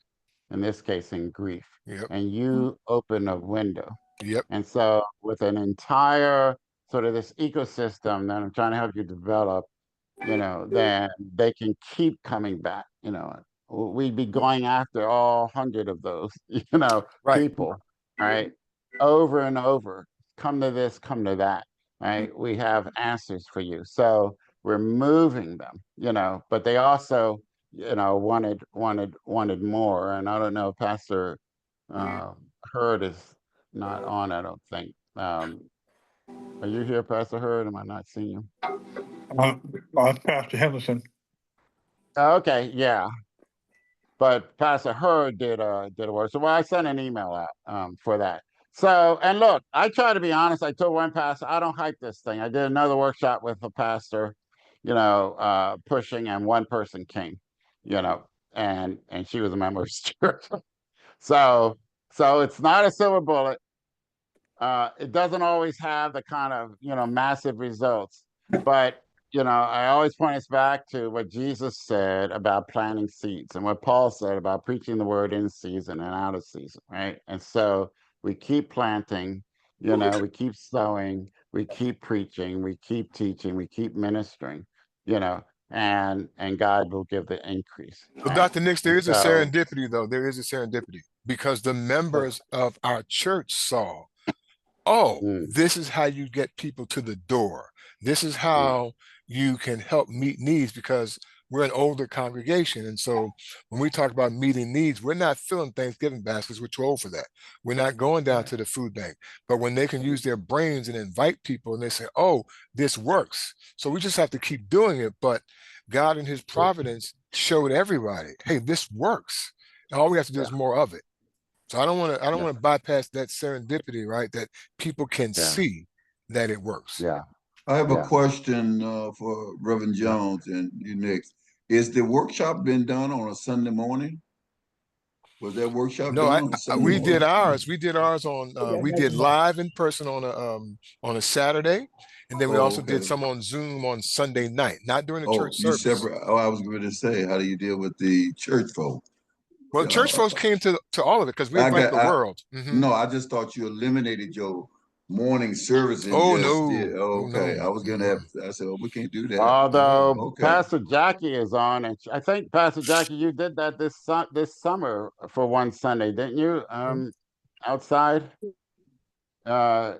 in this case, in grief. Yep. And you open a window. Yep. And so with an entire sort of this ecosystem that I'm trying to help you develop, then they can keep coming back. We'd be going after all 100 of those, people, right? Over and over. Come to this, come to that, right? We have answers for you. So we're moving them, but they also, wanted more. And I don't know, Pastor Hurd is not on, I don't think. Are you here, Pastor Hurd? Am I not seeing you? Pastor Henderson. Okay, yeah. But Pastor Hurd did a work. So I sent an email out for that. So, and look, I try to be honest. I told one pastor, I don't hype this thing. I did another workshop with a pastor pushing, and one person came, and she was a member of the church. So it's not a silver bullet. It doesn't always have the kind of massive results, but I always point us back to what Jesus said about planting seeds and what Paul said about preaching the word in season and out of season, right? And so we keep planting, we keep sowing, we keep preaching, we keep teaching, we keep ministering, and God will give the increase. Well, Right? Dr. Nix, there And is a so, serendipity, though. There is a serendipity because the members of our church saw, oh, mm, this is how you get people to the door. This is mm, how you can help meet needs because we're an older congregation. And so when we talk about meeting needs, we're not filling Thanksgiving baskets. We're too old for that. We're not going down to the food bank. But when they can use their brains and invite people and they say, oh, this works. So we just have to keep doing it. But God in his providence showed everybody, hey, this works. And all we have to do yeah, is more of it. So I don't yeah, want to bypass that serendipity, right? That people can yeah, see that it works. yeah, I have a yeah. question for Reverend Yeah. Jones and you next. Is the workshop been done on a Sunday morning? Was that workshop No, done on a Sunday we did morning? ours. We did ours on we did live in person on a Saturday, and then we Oh, also did okay. some on Zoom on Sunday night, not during the church Oh, you service. separate. Oh, I was going to say, how do you deal with the church folk? Well, church folks came to all of it because we I invite got, the world. Mhm. no, I just thought you eliminated your morning service and Oh just did. no, Oh, oh okay. no. I was gonna have, Mm-mm. I said, oh, we can't do that. No. Although Okay. Pastor Jackie is on, and I think Pastor Jackie, you did that this summer for one Sunday, didn't you? Outside. Uh,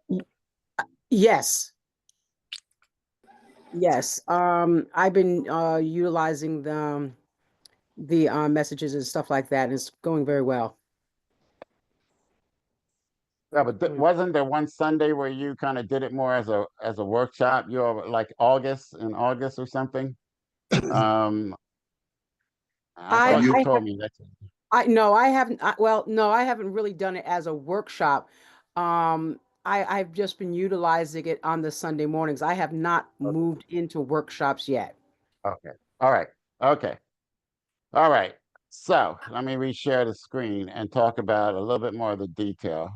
Y- yes, yes. I've been utilizing the messages and stuff like that, and it's going very well. yeah, but wasn't there one Sunday where you kind of did it more as a workshop? You're like in August or something. Um, I Are thought you you? told me that. I no, I haven't. Well, no, I haven't really done it as a workshop. I've just been utilizing it on the Sunday mornings. I have not moved into workshops yet. Okay. All right. Okay. All right. So let me reshare the screen and talk about a little bit more of the detail.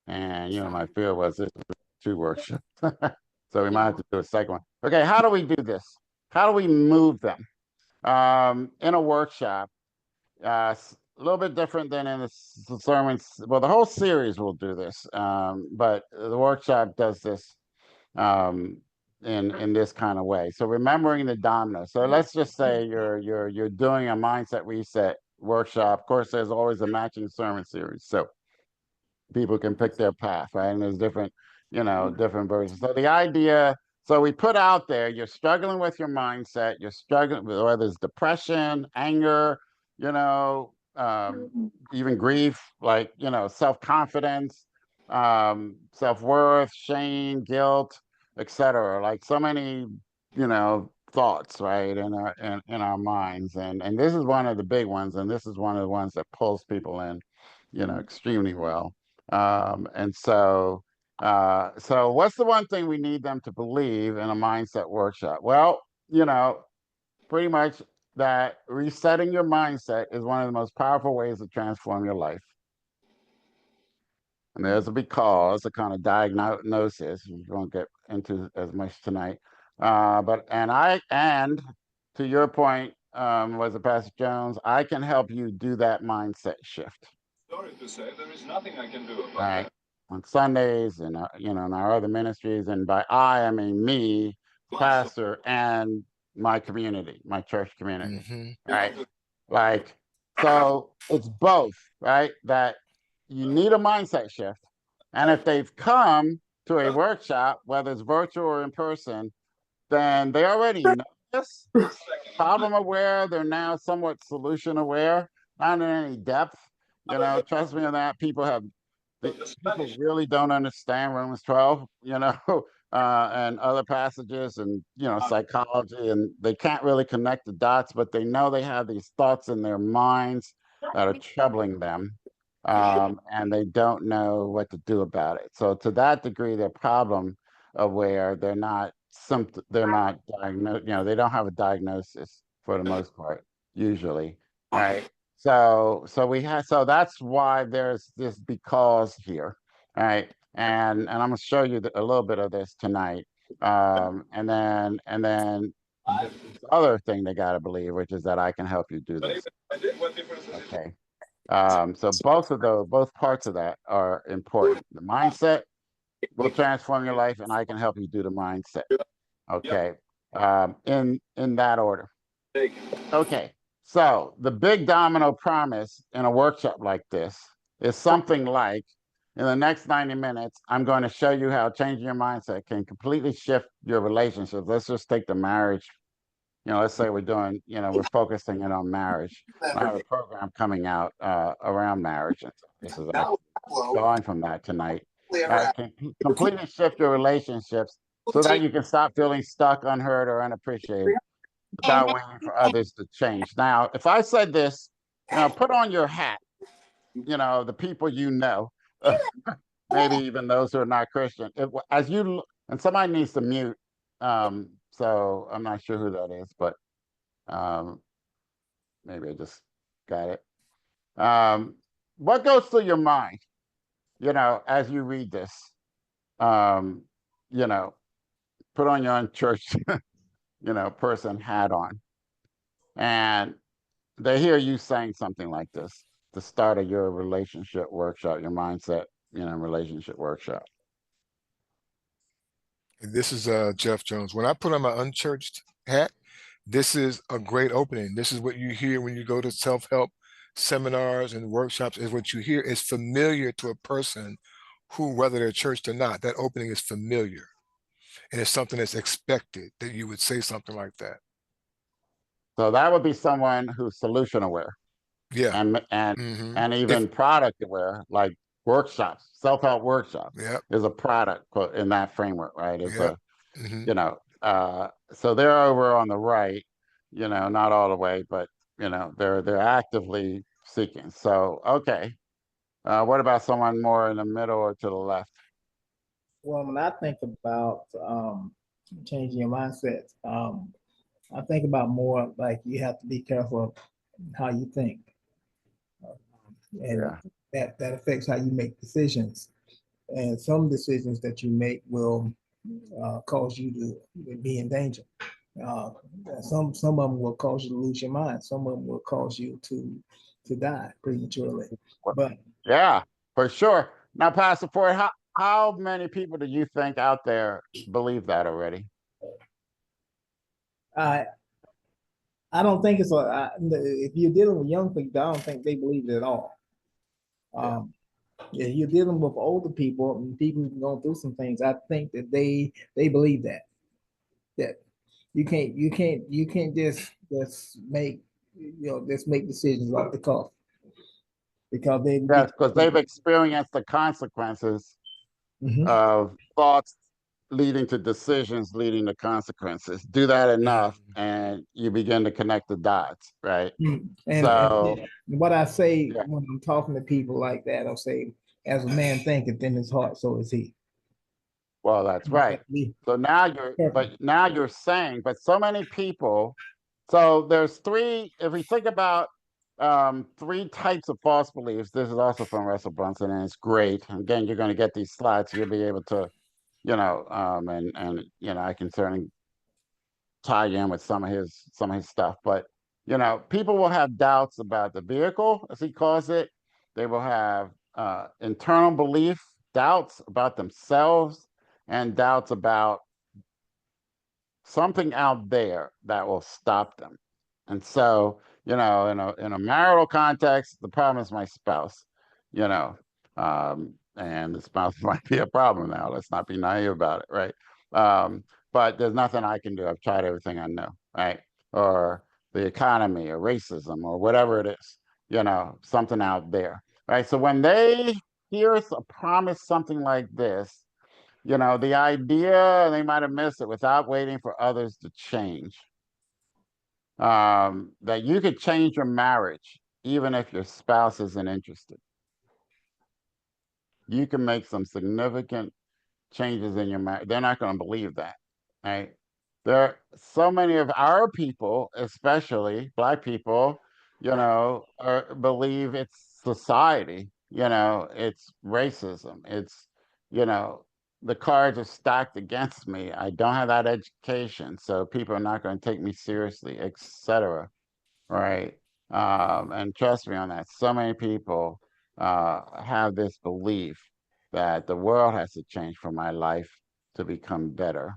And my fear was this was two workshops. So we might have to do a second one. Okay, how do we do this? How do we move them? In a workshop, a little bit different than in the sermons. Well, the whole series will do this, but the workshop does this um, in this kind of way. So remembering the domino. So let's just say you're doing a mindset reset workshop. Of course, there's always a matching sermon series. So people can pick their path, right? And there's different versions. So the idea, so we put out there, you're struggling with your mindset, you're struggling with whether it's depression, anger, even grief, like, self-confidence, self-worth, shame, guilt, etc. Like so many, thoughts, right, in our minds. And this is one of the big ones, and this is one of the ones that pulls people in, extremely well. So what's the one thing we need them to believe in a mindset workshop? Well, pretty much that resetting your mindset is one of the most powerful ways to transform your life. And there's a because, a kind of diagnosis. We won't get into as much tonight. And to your point, was it Pastor Jones? I can help you do that mindset shift. Sorry to say, there is nothing I can do about Right. that. On Sundays and in our other ministries, and by I mean me, pastor, and my community, my church community. Mhm. Right. Like, so it's both, right? That you need a mindset shift. And if they've come to a workshop, whether it's virtual or in person, then they already know this, problem aware. They're now somewhat solution aware, not in any depth. Trust me on that. People really don't understand Romans 12, and other passages and, psychology, and they can't really connect the dots, but they know they have these thoughts in their minds that are troubling them, and they don't know what to do about it. So to that degree, they're problem aware. They're not they're not diagnosed, they don't have a diagnosis for the most part, usually, right? So that's why there's this because here, right? And I'm gonna show you a little bit of this tonight. And then there's this other thing they gotta believe, which is that I can help you do this. Okay. So both parts of that are important. The mindset will transform your life, and I can help you do the mindset. Okay. In that order. Okay. So the big domino promise in a workshop like this is something like, in the next 90 minutes, I'm going to show you how changing your mindset can completely shift your relationships. Let's just take the marriage. Let's say we're focusing in on marriage. I have a program coming out around marriage. And so this is actually going from that tonight. Can completely shift your relationships so that you can stop feeling stuck, unheard, or unappreciated without waiting for others to change. Now, if I said this, put on your hat, the people maybe even those who are not Christian. And somebody needs to mute. So I'm not sure who that is, but maybe I just got it. What goes through your mind, as you read this? You know, put on your unchurched, person hat on, and they hear you saying something like this, the start of your relationship workshop, your mindset, relationship workshop. This is Jeff Jones. When I put on my unchurched hat, this is a great opening. This is what you hear when you go to self-help seminars and workshops, is what you hear is familiar to a person who, whether they're churched or not, that opening is familiar. And it's something that's expected that you would say something like that. So that would be someone who's solution aware. Yeah. And even product aware, like workshops, self-help workshops is a product in that framework, right? It's so they're over on the right, not all the way, but they're actively seeking. So okay. What about someone more in the middle or to the left? Well, when I think about changing your mindset, I think about more like you have to be careful of how you think, and that affects how you make decisions. And some decisions that you make will cause you to be in danger. Uh, some of them will cause you to lose your mind. Some of them will cause you to die prematurely. But yeah, for sure. Now, Pastor Ford, how many people do you think out there believe that already? I don't think it's if you're dealing with young people, I don't think they believe it at all. Yeah, you're dealing with older people and people who've gone through some things. I think that they believe that you can't just make decisions off the cuff because they've experienced the consequences of thoughts leading to decisions leading to consequences. Do that enough and you begin to connect the dots, right? And what I say when I'm talking to people like that, I'll say, as a man thinketh in his heart, so is he. Well, that's right. So now you're saying, but so many people, so there's three, if we think about three types of false beliefs. This is also from Russell Brunson, and it's great. Again, you're going to get these slides. You'll be able to, I can certainly tie in with some of his stuff. But people will have doubts about the vehicle, as he calls it. They will have internal belief, doubts about themselves, and doubts about something out there that will stop them. And so, in a marital context, the problem is my spouse, and the spouse might be a problem now. Let's not be naive about it, right? But there's nothing I can do. I've tried everything I know, right? Or the economy or racism or whatever it is, something out there, right? So when they hear a promise, something like this, the idea, they might have missed it without waiting for others to change. That you could change your marriage even if your spouse isn't interested. You can make some significant changes in your marriage. They're not going to believe that. right? There are so many of our people, especially Black people, believe it's society, it's racism, it's, you know, the cards are stacked against me. I don't have that education, so people are not going to take me seriously, etc. Right? And trust me on that. So many people have this belief that the world has to change for my life to become better,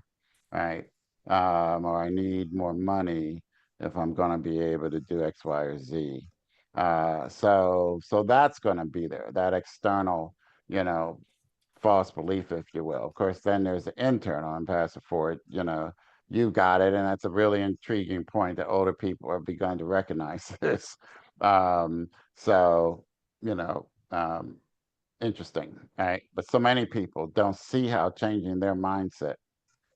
right? Or I need more money if I'm going to be able to do X, Y, or Z. So that's going to be there. That external, you know, false belief, if you will. Of course, then there's the internal, and Pastor Ford, you got it, and that's a really intriguing point that older people have begun to recognize this. Um, so, you know, um, interesting, right? But so many people don't see how changing their mindset,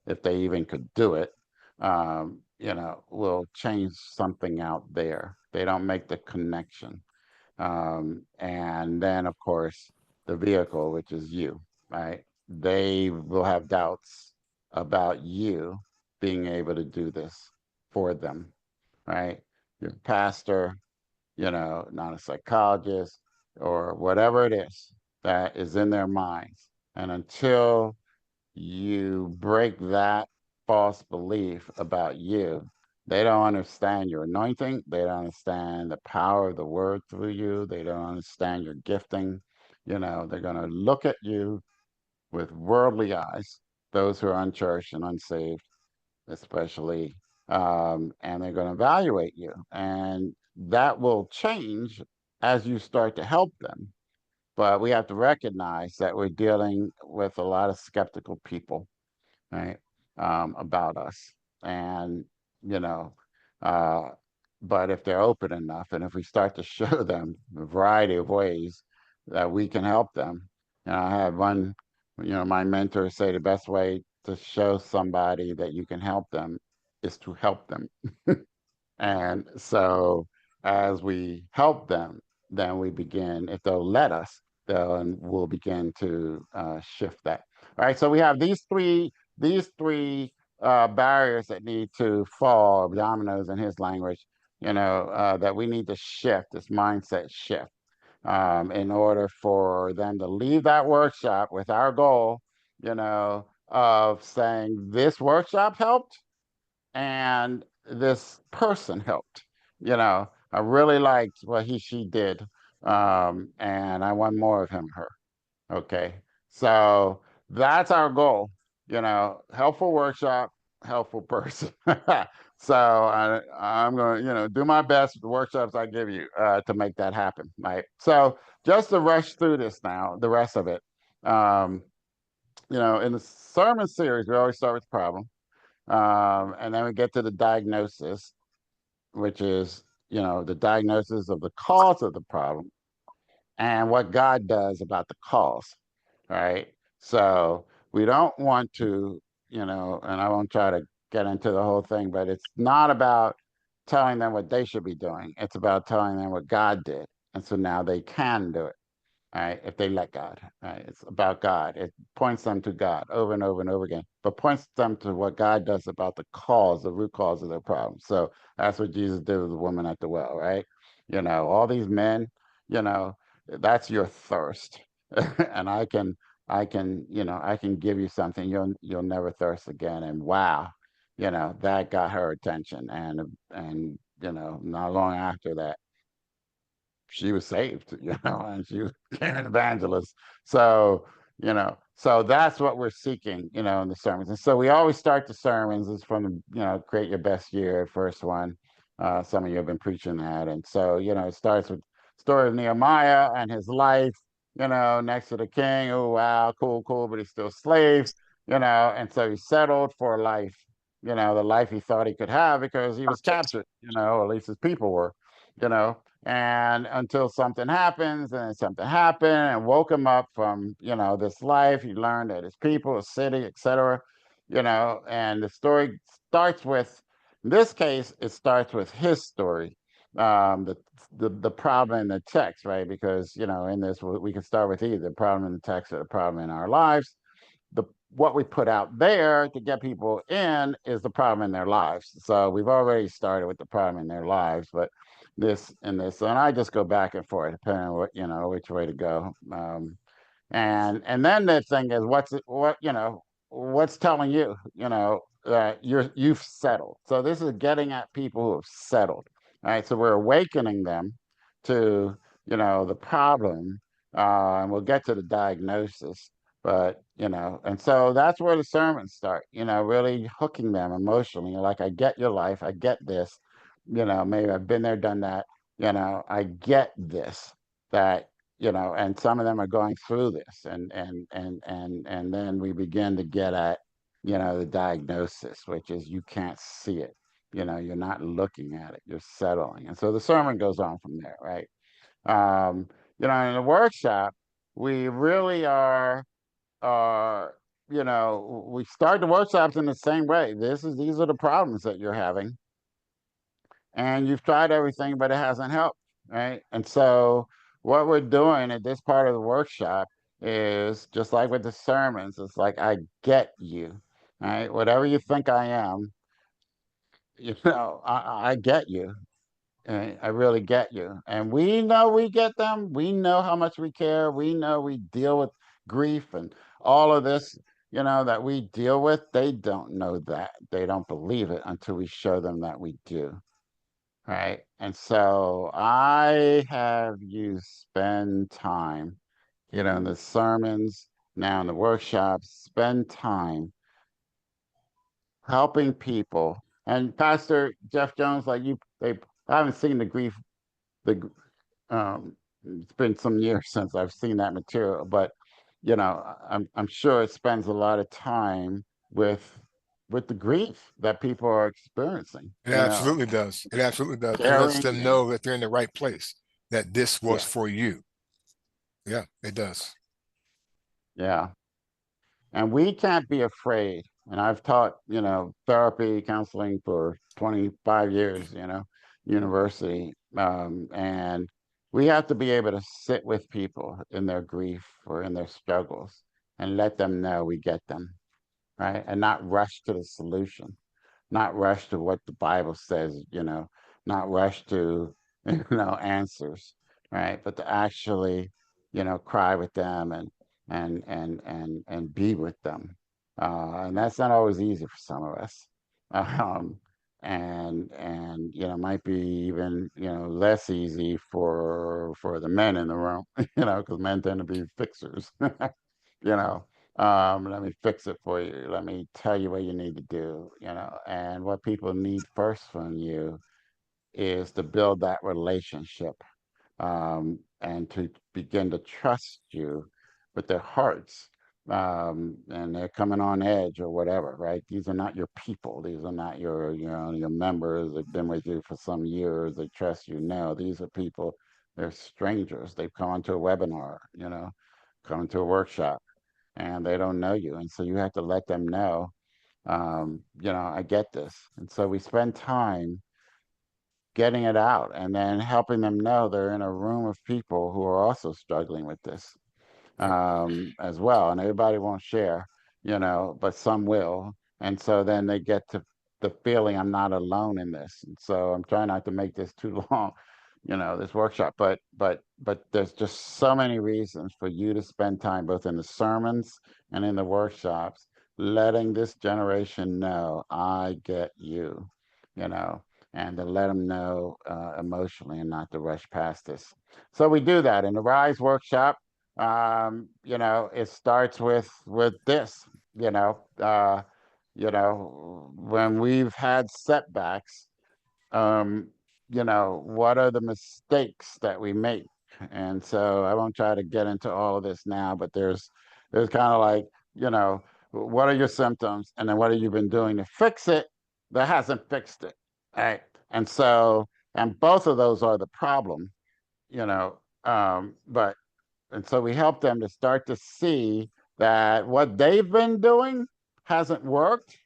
if they even could do it, will change something out there. They don't make the connection. And then, of course, the vehicle, which is you, right? They will have doubts about you being able to do this for them, right? Your pastor, not a psychologist or whatever it is that is in their minds. And until you break that false belief about you, they don't understand your anointing. They don't understand the power of the word through you. They don't understand your gifting. They're going to look at you with worldly eyes, those who are unchurched and unsaved, especially, and they're going to evaluate you. And that will change as you start to help them. But we have to recognize that we're dealing with a lot of skeptical people, right, about us. And, you know, uh, but if they're open enough, and if we start to show them a variety of ways that we can help them, I had one, my mentor say the best way to show somebody that you can help them is to help them. And so as we help them, then we begin, if they'll let us, then we'll begin to shift that. All right. So we have these three barriers that need to fall, dominoes in his language, that we need to shift, this mindset shift, in order for them to leave that workshop with our goal, of saying this workshop helped and this person helped. I really liked what she did, and I want more of him, her. Okay, so that's our goal. Helpful workshop, helpful person. So I'm going to do my best with the workshops I give you to make that happen. Right. So just to rush through this now, the rest of it. Um, in the sermon series, we always start with the problem. And then we get to the diagnosis, which is, the diagnosis of the cause of the problem and what God does about the cause, right? So we don't want to, and I won't try to get into the whole thing, but it's not about telling them what they should be doing. It's about telling them what God did. And so now they can do it, right? If they let God, right? It's about God. It points them to God over and over and over again, but points them to what God does about the cause, the root cause of their problem. So that's what Jesus did with the woman at the well, right? All these men, you know, that's your thirst. And I can give you something you'll never thirst again. And wow, that got her attention. And not long after that, she was saved, and she became an evangelist. So, so that's what we're seeking, in the sermons. And so we always start the sermons is from the, create your best year, first one. Some of you have been preaching that. And so, it starts with story of Nehemiah and his life, next to the king. Oh, wow, cool, cool, but he's still a slave, and so he settled for life, the life he thought he could have because he was captured, or at least his people were, you know and until something happens, and something happened and woke him up from this life. He learned that his people, his city, etc. And the story starts with, in this case, it starts with his story, the problem in the text, right? Because in this we can start with either the problem in the text or the problem in our lives. The what we put out there to get people in is the problem in their lives. So we've already started with the problem in their lives, but this and this, and I just go back and forth depending on what, which way to go. And then the thing is, what's telling you, that you've settled. So this is getting at people who have settled. All right. So we're awakening them to, the problem, and we'll get to the diagnosis. But, and so that's where the sermons start, really hooking them emotionally. Like, I get your life, I get this, maybe I've been there, done that, I get this, that, and some of them are going through this, and then we begin to get at, the diagnosis, which is you can't see it, you're not looking at it, you're settling. And so the sermon goes on from there, right? Um, in the workshop, we really are, we start the workshops in the same way. These are the problems that you're having, and you've tried everything, but it hasn't helped, right? And so what we're doing at this part of the workshop is just like with the sermons. It's like, I get you, right? Whatever you think I am, I get you. I really get you. And we know we get them. We know how much we care. We know we deal with grief and all of this, that we deal with. They don't know that. They don't believe it until we show them that we do. Right. And so I have you spend time, in the sermons, now in the workshops, spend time helping people. And Pastor Jeff Jones, like I haven't seen the it's been some years since I've seen that material, but I'm sure it spends a lot of time with the grief that people are experiencing, It absolutely does. It absolutely does. It lets caring them know that they're in the right place, that this was Yeah. for you. Yeah, it does. Yeah. And we can't be afraid. And I've taught, therapy, counseling for 25 years, university. And we have to be able to sit with people in their grief or in their struggles and let them know we get them, right? And not rush to the solution, not rush to what the Bible says, not rush to, answers, right? But to actually, cry with them and be with them. And that's not always easy for some of us. Um, and might be even less easy for the men in the room, because men tend to be fixers, you know let me fix it for you. Let me tell you what you need to do, and what people need first from you is to build that relationship, and to begin to trust you with their hearts. And they're coming on edge or whatever, right? These are not your people. These are not your members. They've been with you for some years. They trust you. No, these are people. They're strangers. They've come onto a webinar, come to a workshop, and they don't know you. And so you have to let them know, I get this. And so we spend time getting it out and then helping them know they're in a room of people who are also struggling with this, as well. And everybody won't share, but some will. And so then they get to the feeling, I'm not alone in this. And so I'm trying not to make this too long, this workshop, but there's just so many reasons for you to spend time both in the sermons and in the workshops, letting this generation know, I get you, you know, and to let them know, emotionally, and not to rush past this. So we do that in the Rise workshop. It starts with this, when we've had setbacks, um, what are the mistakes that we make? And so I won't try to get into all of this now, but there's kind of like, what are your symptoms? And then what have you been doing to fix it that hasn't fixed it? Right. And so, and both of those are the problem, you know, but and so we help them to start to see that what they've been doing hasn't worked,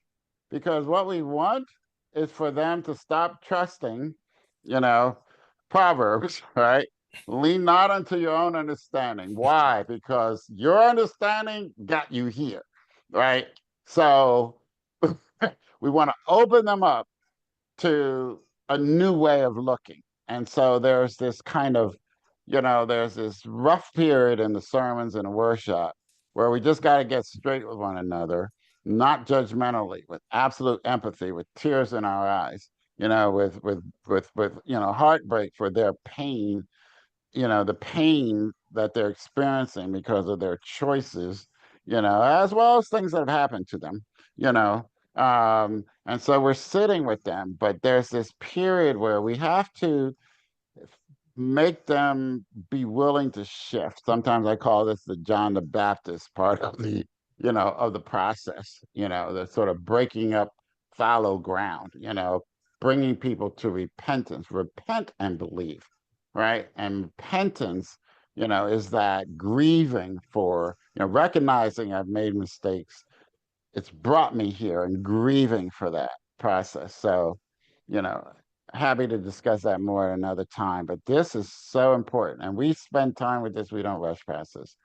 because what we want is for them to stop trusting, you know, Proverbs, right? Lean not unto your own understanding. Why? Because your understanding got you here. right? So we want to open them up to a new way of looking. And so there's this kind of, there's this rough period in the sermons and the workshop where we just got to get straight with one another, not judgmentally, with absolute empathy, with tears in our eyes, with heartbreak for their pain, the pain that they're experiencing because of their choices, as well as things that have happened to them, you know. And so we're sitting with them, but there's this period where we have to make them be willing to shift. Sometimes I call this the John the Baptist part of the process, the sort of breaking up fallow ground, bringing people to repentance, repent and believe, right? And repentance, is that grieving for, recognizing I've made mistakes. It's brought me here and grieving for that process. So, you know, happy to discuss that more another time. But this is so important. And we spend time with this, we don't rush past this,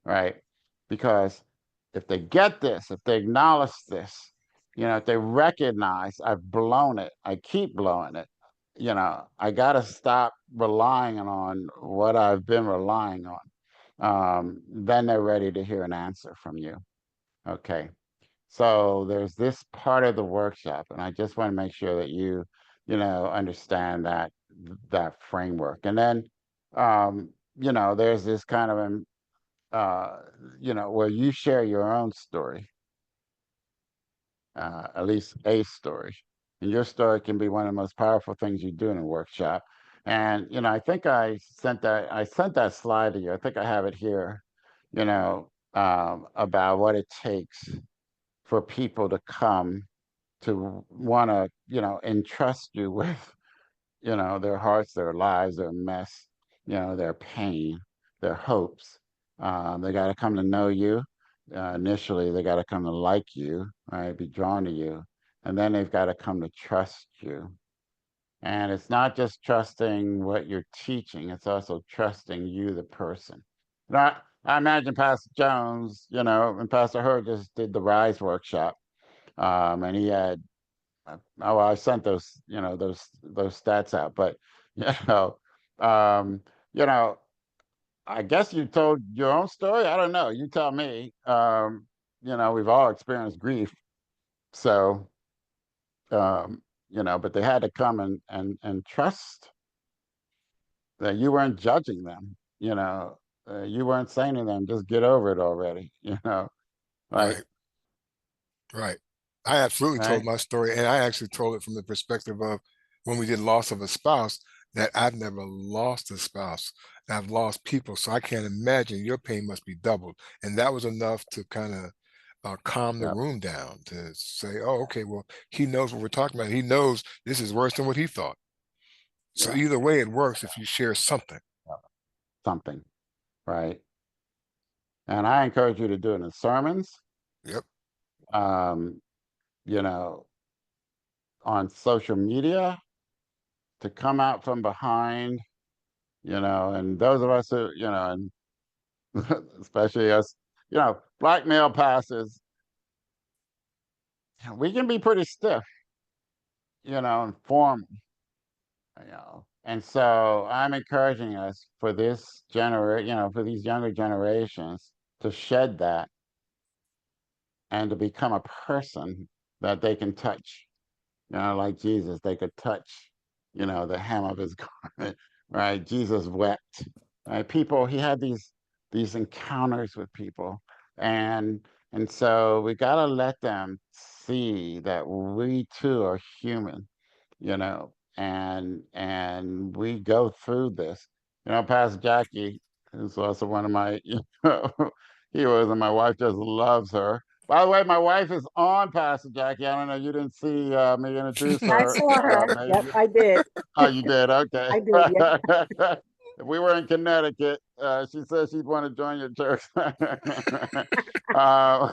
right? Because if they get this, if they acknowledge this, if they recognize I've blown it, I keep blowing it, I got to stop relying on what I've been relying on. Then they're ready to hear an answer from you. Okay. So there's this part of the workshop, and I just want to make sure that understand that framework. And then, there's this kind of, where you share your own story, at least a story, and your story can be one of the most powerful things you do in a workshop. And I think I sent that slide to you. I think I have it here. About what it takes for people to come to want to, entrust you with, their hearts, their lives, their mess, their pain, their hopes. They got to come to know you. Initially, they got to come to like you, right? Be drawn to you. And then they've got to come to trust you. And it's not just trusting what you're teaching, it's also trusting you, the person. I imagine Pastor Jones, and Pastor Hurd just did the Rise workshop. And he had, I sent those stats out, but you know, um, you know, I guess you told your own story. I don't know. You tell me. We've all experienced grief, so but they had to come and trust that you weren't judging them. You weren't saying to them, "Just get over it already." Like Right. Right. I absolutely told right, my story, and I actually told it from the perspective of when we did loss of a spouse, that I've never lost a spouse. I've lost people, so I can't imagine your pain must be doubled. And that was enough to kind of calm the yeah, room down to say, oh, okay, well, he knows what we're talking about. He knows this is worse than what he thought. So yeah, either way, it works if you share something. yeah. Something, right? And I encourage you to do it in sermons. Yep. Um, you know, on social media, to come out from behind, and those of us who, and especially us, black male pastors, we can be pretty stiff, and formal, And so I'm encouraging us for this for these younger generations to shed that and to become a person that they can touch. Like Jesus, they could touch, the hem of his garment, right? Jesus wept, right? People, he had these encounters with people, and so we gotta let them see that we too are human, and we go through this. Pastor Jackie, who's also one of my heroes, and my wife just loves her. By the way, my wife is on, Pastor Jackie. I don't know, you didn't see me introduce I her. saw her. Yep, Maybe. I did. Oh, you did? Okay. I did, yeah. If we were in Connecticut, she said she'd want to join your church. uh,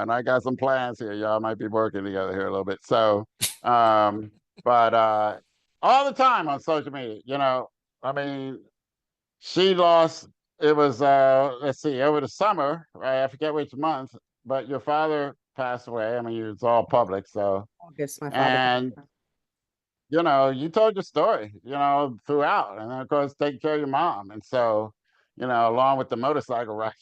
and I got some plans here. Y'all might be working together here a little bit. So, but all the time on social media, I mean, she lost, it was let's see, over the summer, right? I forget which month, but your father passed away. I mean, it's all public, so August, my father. and you told your story, throughout, and then of course taking care of your mom, and so, along with the motorcycle ride,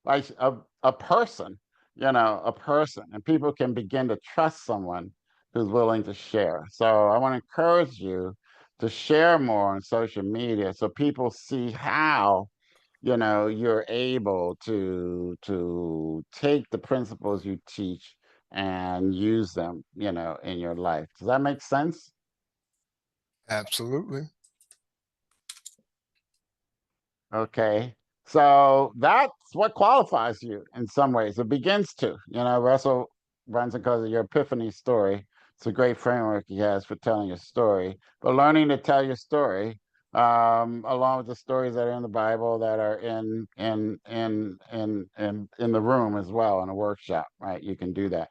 like a person, a person, and people can begin to trust someone who's willing to share. So I want to encourage you to share more on social media so people see how you're able to take the principles you teach and use them in your life. Does that make sense? Absolutely. Okay. So that's what qualifies you in some ways. It begins to. Russell Brunson calls it your epiphany story. It's a great framework he has for telling your story. But learning to tell your story, along with the stories that are in the Bible that are in the room as well in a workshop, right? You can do that.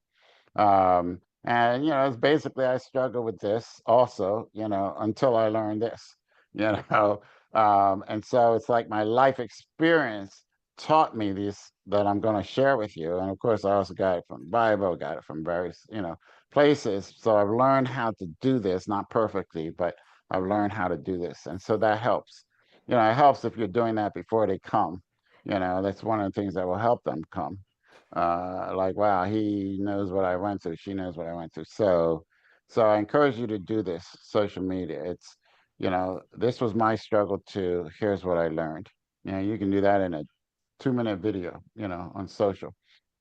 And it's basically I struggle with this also, until I learned this, you know. And so it's like my life experience taught me these that I'm going to share with you. And of course, I also got it from the Bible, got it from various, places. So I've learned how to do this, not perfectly, but I've learned how to do this. And so that helps. It helps if you're doing that before they come. That's one of the things that will help them come. Like, wow, he knows what I went through, she knows what I went through. So I encourage you to do this social media. It's, this was my struggle too. Here's what I learned. You can do that in a 2-minute video, on social.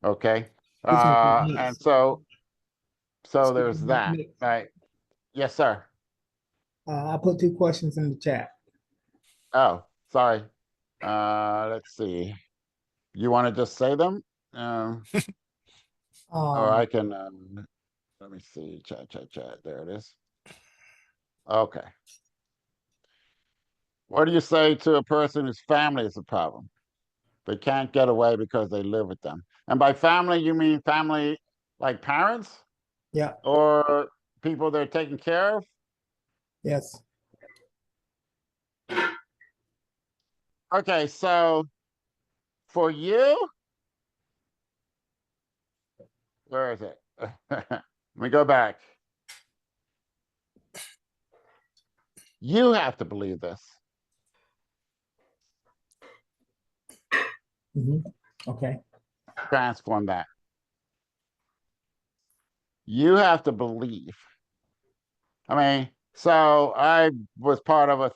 Okay. Speaking of And techniques, so there's speaking of that. techniques, Right. Yes, sir. I put 2 questions in the chat. Oh, sorry. Let's see. You want to just say them? Or I Um, can, let me see. Chat. There it is. Okay. What do you say to a person whose family is a problem? They can't get away because they live with them. And by family, you mean family like parents yeah, or people they're taking care of? yes. Okay, so for you, where is it? Let me go back. You have to believe this. Okay. Transform that. You have to believe. I mean, so I was part of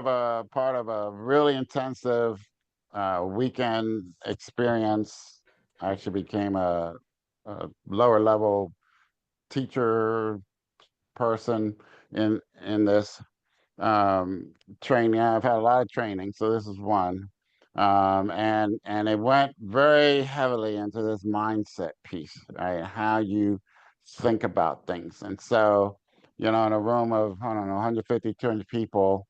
a really intensive weekend experience. I actually became a lower level teacher person in this training. I've had a lot of training, so this is one. And it went very heavily into this mindset piece, right? How you think about things. And so, in a room of, I don't know, 150, 200 people,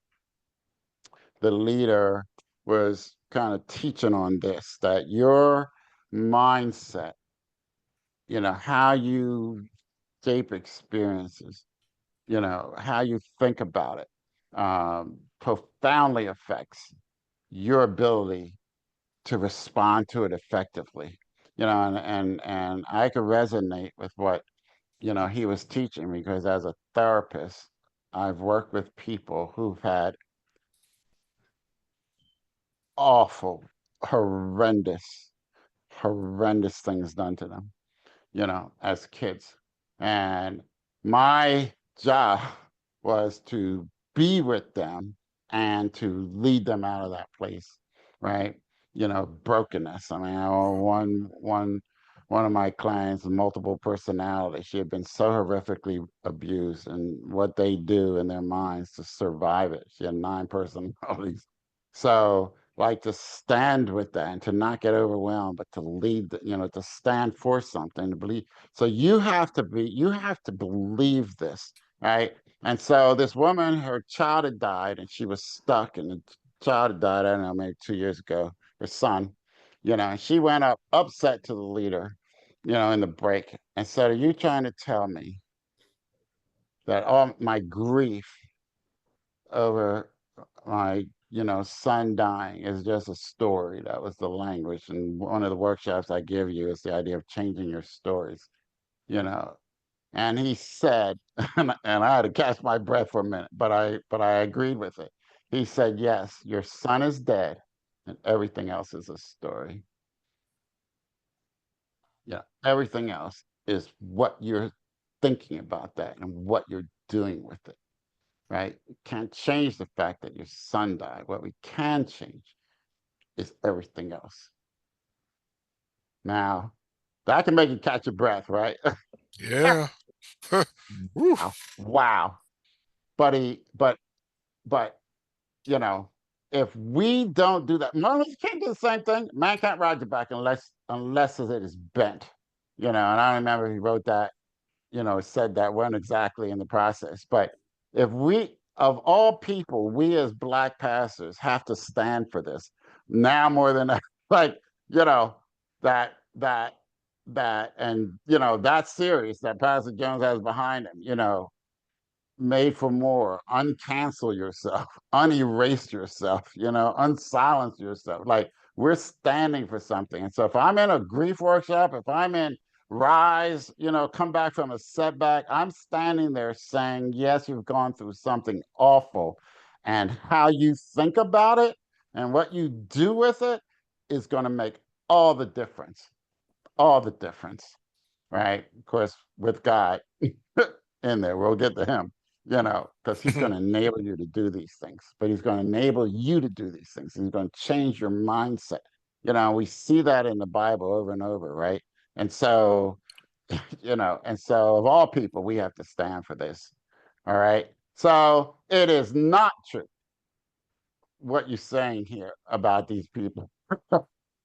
the leader was kind of teaching on this, that your mindset, how you shape experiences, how you think about it, profoundly affects your ability to respond to it effectively. And I could resonate with what he was teaching, because as a therapist, I've worked with people who've had awful, horrendous, horrendous things done to them, as kids. And my job was to be with them and to lead them out of that place, right? Brokenness. I mean, one of my clients, multiple personality, she had been so horrifically abused, and what they do in their minds to survive it. She had 9 personalities. So, like, to stand with that and to not get overwhelmed, but to lead, to stand for something, to believe. So you have to believe this, right? And so this woman, her child had died and she was stuck, and the child had died, I don't know, maybe 2 years ago, her son, and she went up upset to the leader, in the break, and said, "Are you trying to tell me that all my grief over my son dying is just a story. That was the language. And one of the workshops I give you is the idea of changing your stories, you know. And he said, and I had to catch my breath for a minute, but I agreed with it. He said, yes, your son is dead and everything else is a story. Yeah, everything else is what you're thinking about that and what you're doing with it, right? You can't change the fact that your son died. What we can change is everything else. Now, that can make you catch your breath, right? Yeah. Woo. Wow. Wow. But you know, if we don't do that, Martin Luther King did the same thing. Man can't ride your back unless it is bent. And I don't remember if he wrote that, said that one exactly in the process. But if we, of all people, we as Black pastors have to stand for this now more than like, that that and that series that Pastor Jones has behind him, made for more, uncancel yourself, unerase yourself, unsilence yourself. Like, we're standing for something. And so if I'm in a grief workshop, if I'm in rise, come back from a setback, I'm standing there saying, yes, you've gone through something awful. And how you think about it and what you do with it is going to make all the difference. All the difference. Right? Of course, with God in there, we'll get to him, because he's going to enable you to do these things, but he's going to enable you to do these things. And he's going to change your mindset. We see that in the Bible over and over, right? And so, and so of all people, we have to stand for this. All right. So it is not true what you're saying here about these people,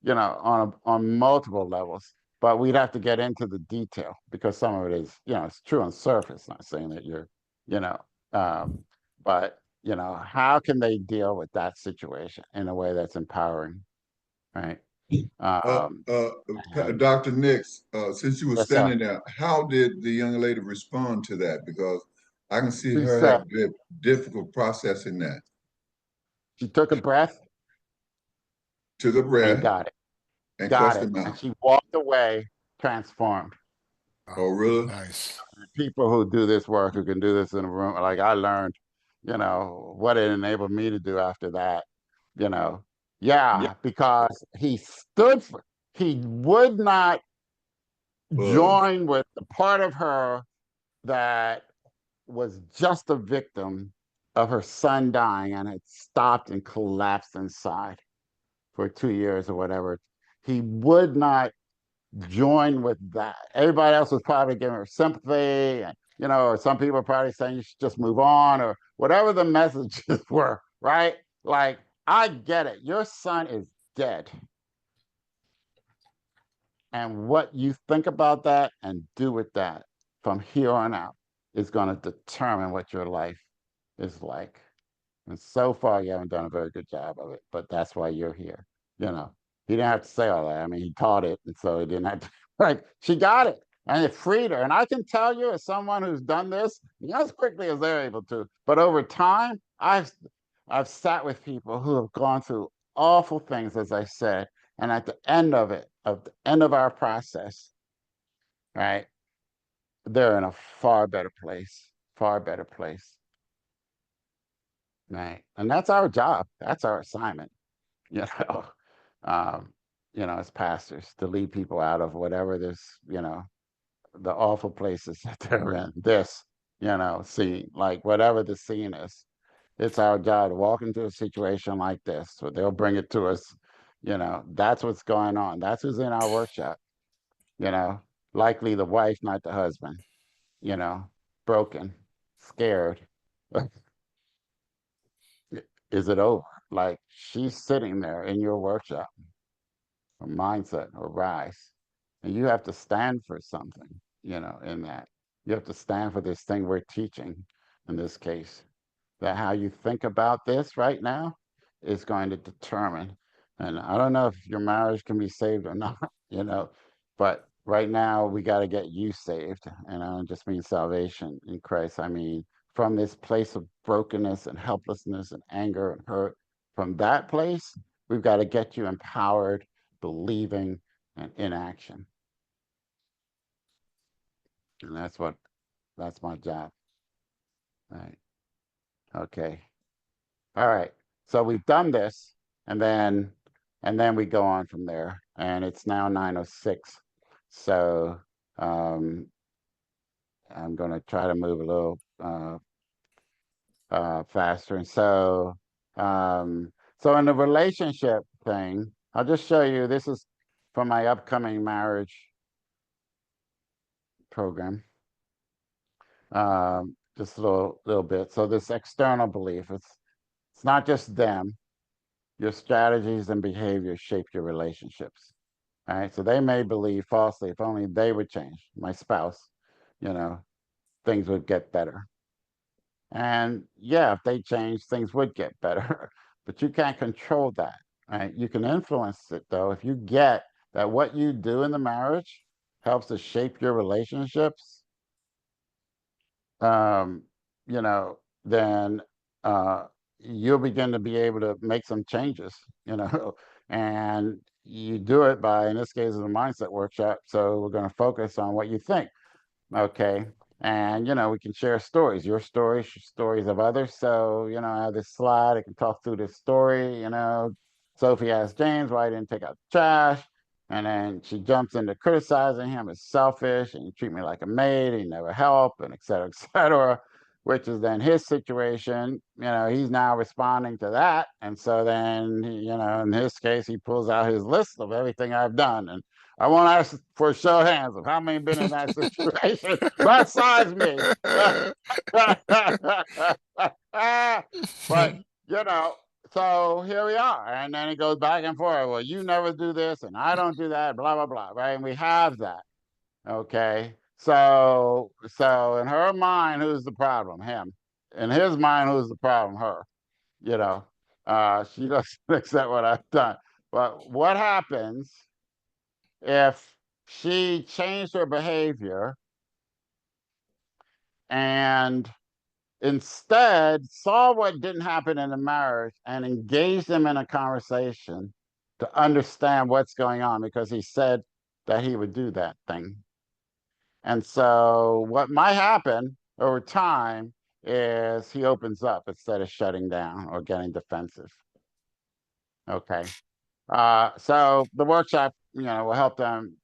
on multiple levels. But we'd have to get into the detail because some of it is, it's true on surface. Not saying that you're, you know, but how can they deal with that situation in a way that's empowering, right? And Dr. Nix, since you were yes, sir. standing there, how did the young lady respond to that? Because I can see She her said, have difficult processing that. she took a breath Took a and breath got it, and cussed him and out. she walked away transformed. Oh, really? Nice. People who do this work, who can do this in a room, like I learned, what it enabled me to do after that, Yeah. because he would not join with the part of her that was just a victim of her son dying and had stopped and collapsed inside for 2 years or whatever. He would not join with that. Everybody else was probably giving her sympathy, and or some people are probably saying you should just move on, or whatever the messages were, right? Like, I get it. Your son is dead. And what you think about that and do with that from here on out is going to determine what your life is like. And so far, you haven't done a very good job of it, but that's why you're here. He didn't have to say all that. I mean, he taught it, and so he didn't have to. Like, she got it, and it freed her. And I can tell you, as someone who's done this, not as quickly as they're able to, but over time, I've sat with people who have gone through awful things, as I said, and at the end of it, at the end of our process, right, they're in a far better place, far better place. Right. And that's our job. That's our assignment, you know, um, as pastors to lead people out of whatever this, the awful places that they're in, this, scene, like whatever the scene is. It's our job to walk into a situation like this. So they'll bring it to us, that's what's going on. That's who's in our workshop, you know, likely the wife, not the husband, you know, broken, scared. Is it over? Like, she's sitting there in your workshop, her mindset, her rise. And you have to stand for something, in that. You have to stand for this thing we're teaching in this case. That how you think about this right now is going to determine. And I don't know if your marriage can be saved or not, but right now we got to get you saved. And I don't just mean salvation in Christ. I mean, from this place of brokenness and helplessness and anger and hurt, from that place, we've got to get you empowered, believing, and in action. And that's my job. All right. Okay. All right. So we've done this, and then we go on from there. And it's now 9:06. So I'm going to try to move a little faster. And so in the relationship thing, I'll just show you. This is from my upcoming marriage program. Just a little bit. So this external belief, it's not just them. Your strategies and behaviors shape your relationships. All right. So they may believe falsely, if only they would change, my spouse, things would get better. And yeah, if they change, things would get better. But you can't control that. Right? You can influence it though. If you get that what you do in the marriage helps to shape your relationships, um, then you'll begin to be able to make some changes, and you do it by, in this case, is a mindset workshop. So we're going to focus on what you think. Okay. And, we can share stories, your stories, stories of others. So, I have this slide. I can talk through this story. Sophie asked James why he didn't take out the trash. And then she jumps into criticizing him as selfish and you treat me like a maid. He never help, and et cetera, et cetera, which is then his situation. He's now responding to that. And so then, in his case, he pulls out his list of everything I've done. And I want to ask for a show of hands of how many been in that situation besides me. But, so here we are. And then it goes back and forth. Well, you never do this and I don't do that, blah, blah, blah. Right. And we have that. Okay. So in her mind, who's the problem? Him. In his mind, who's the problem? Her. She doesn't accept what I've done. But what happens if she changed her behavior and instead saw what didn't happen in the marriage and engaged them in a conversation to understand what's going on, because he said that he would do that thing? And so what might happen over time is he opens up instead of shutting down or getting defensive. Okay. So the workshop, will help them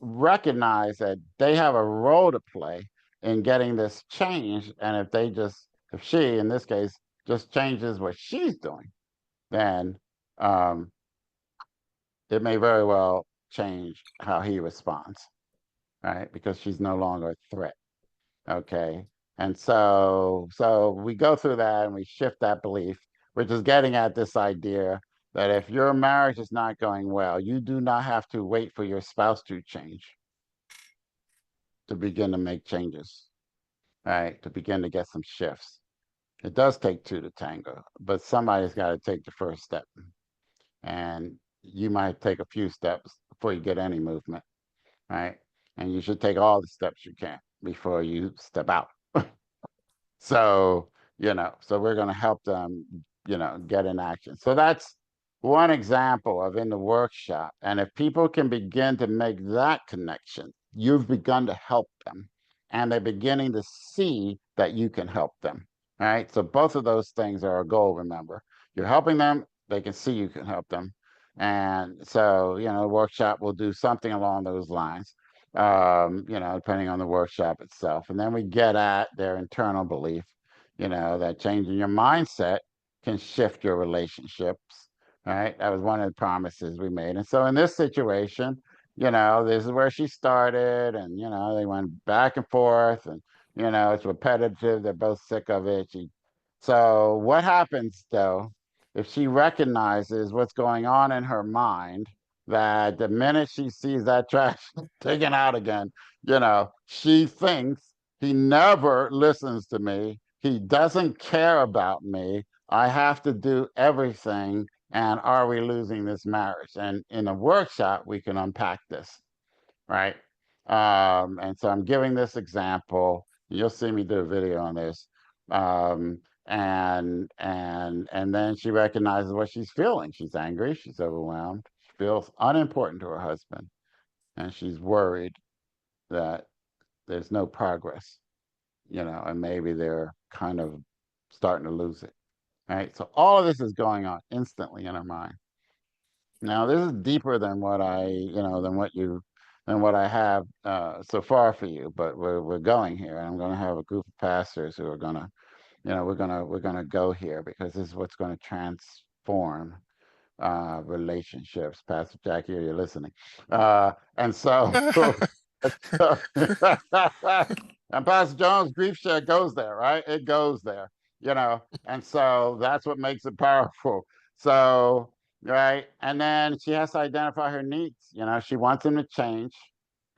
recognize that they have a role to play in getting this change. And if she, in this case, just changes what she's doing, then it may very well change how he responds, right? Because she's no longer a threat. Okay. And so we go through that and we shift that belief, which is getting at this idea that if your marriage is not going well, you do not have to wait for your spouse to change to begin to make changes, right? To begin to get some shifts. It does take two to tango, but somebody's got to take the first step. And you might take a few steps before you get any movement, right? And you should take all the steps you can before you step out. So, so we're going to help them, get in action. So that's one example of in the workshop. And if people can begin to make that connection, you've begun to help them. And they're beginning to see that you can help them. All right. So both of those things are a goal, remember. You're helping them, they can see you can help them. And so, the workshop will do something along those lines. Depending on the workshop itself. And then we get at their internal belief, that changing your mindset can shift your relationships, right? That was one of the promises we made. And so in this situation, this is where she started, and, they went back and forth, and, it's repetitive. They're both sick of it. So what happens though, if she recognizes what's going on in her mind, that the minute she sees that trash taken out again, she thinks he never listens to me. He doesn't care about me. I have to do everything. And are we losing this marriage? And in a workshop, we can unpack this, right? And so I'm giving this example. You'll see me do a video on this. and then she recognizes what she's feeling. She's angry, she's overwhelmed, she feels unimportant to her husband, and she's worried that there's no progress, and maybe they're kind of starting to lose it. Right. So all of this is going on instantly in her mind. Now, this is deeper than what than what I have so far for you, but we're going here. And I'm going to have a group of pastors who are going to, we're going to go here because this is what's going to transform relationships. Pastor Jackie, are you listening? And so, and Pastor Jones' grief share goes there, right? It goes there, and so that's what makes it powerful. So, right. And then she has to identify her needs. She wants him to change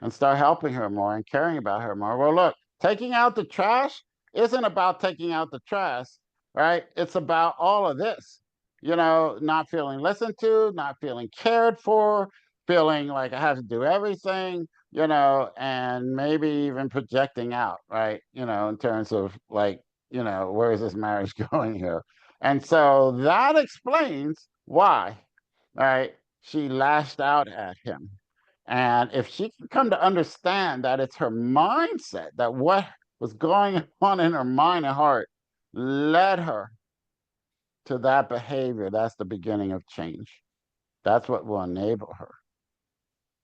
and start helping her more and caring about her more. Well, look, taking out the trash isn't about taking out the trash, right? It's about all of this, not feeling listened to, not feeling cared for, feeling like I have to do everything, and maybe even projecting out, right? In terms of like, where is this marriage going here? And so that explains why, right? She lashed out at him. And if she can come to understand that it's her mindset, that what was going on in her mind and heart led her to that behavior, that's the beginning of change. That's what will enable her,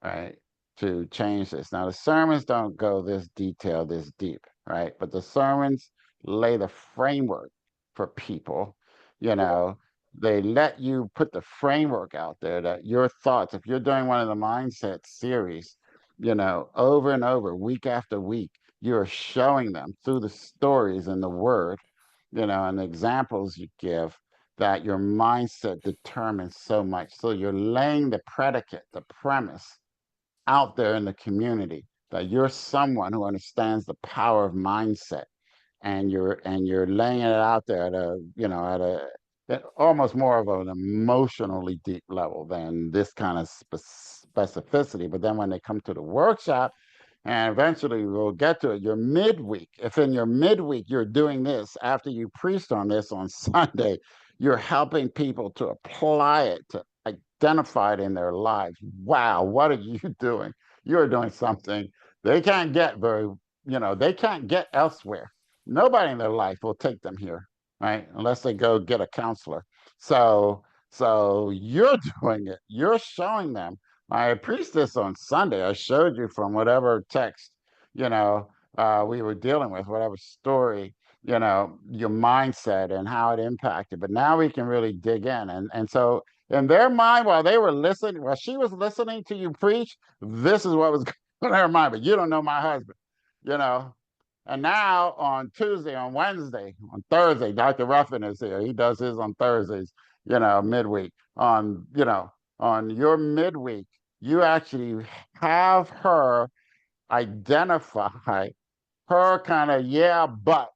right, to change this. Now, the sermons don't go this detailed, this deep, right? But the sermons lay the framework for people, they let you put the framework out there that your thoughts, if you're doing one of the mindset series, over and over, week after week, you're showing them through the stories and the word, and the examples you give, that your mindset determines so much. So you're laying the predicate, the premise out there in the community that you're someone who understands the power of mindset, and you're laying it out there at almost more of an emotionally deep level than this kind of specificity. But then when they come to the workshop, and eventually we'll get to it, your midweek, if in your midweek you're doing this after you preached on this on Sunday, you're helping people to apply it, to identify it in their lives. Wow, what are you doing? You're doing something they can't get they can't get elsewhere. Nobody in their life will take them here, right? Unless they go get a counselor. So you're doing it. You're showing them. I preached this on Sunday. I showed you from whatever text, we were dealing with, whatever story, your mindset and how it impacted. But now we can really dig in. And so in their mind, while she was listening to you preach, this is what was going on in her mind. But you don't know my husband, you know. And now on Tuesday, on Wednesday, on Thursday, Dr. Ruffin is here. He does his on Thursdays, midweek. On your midweek, you actually have her identify her kind of but,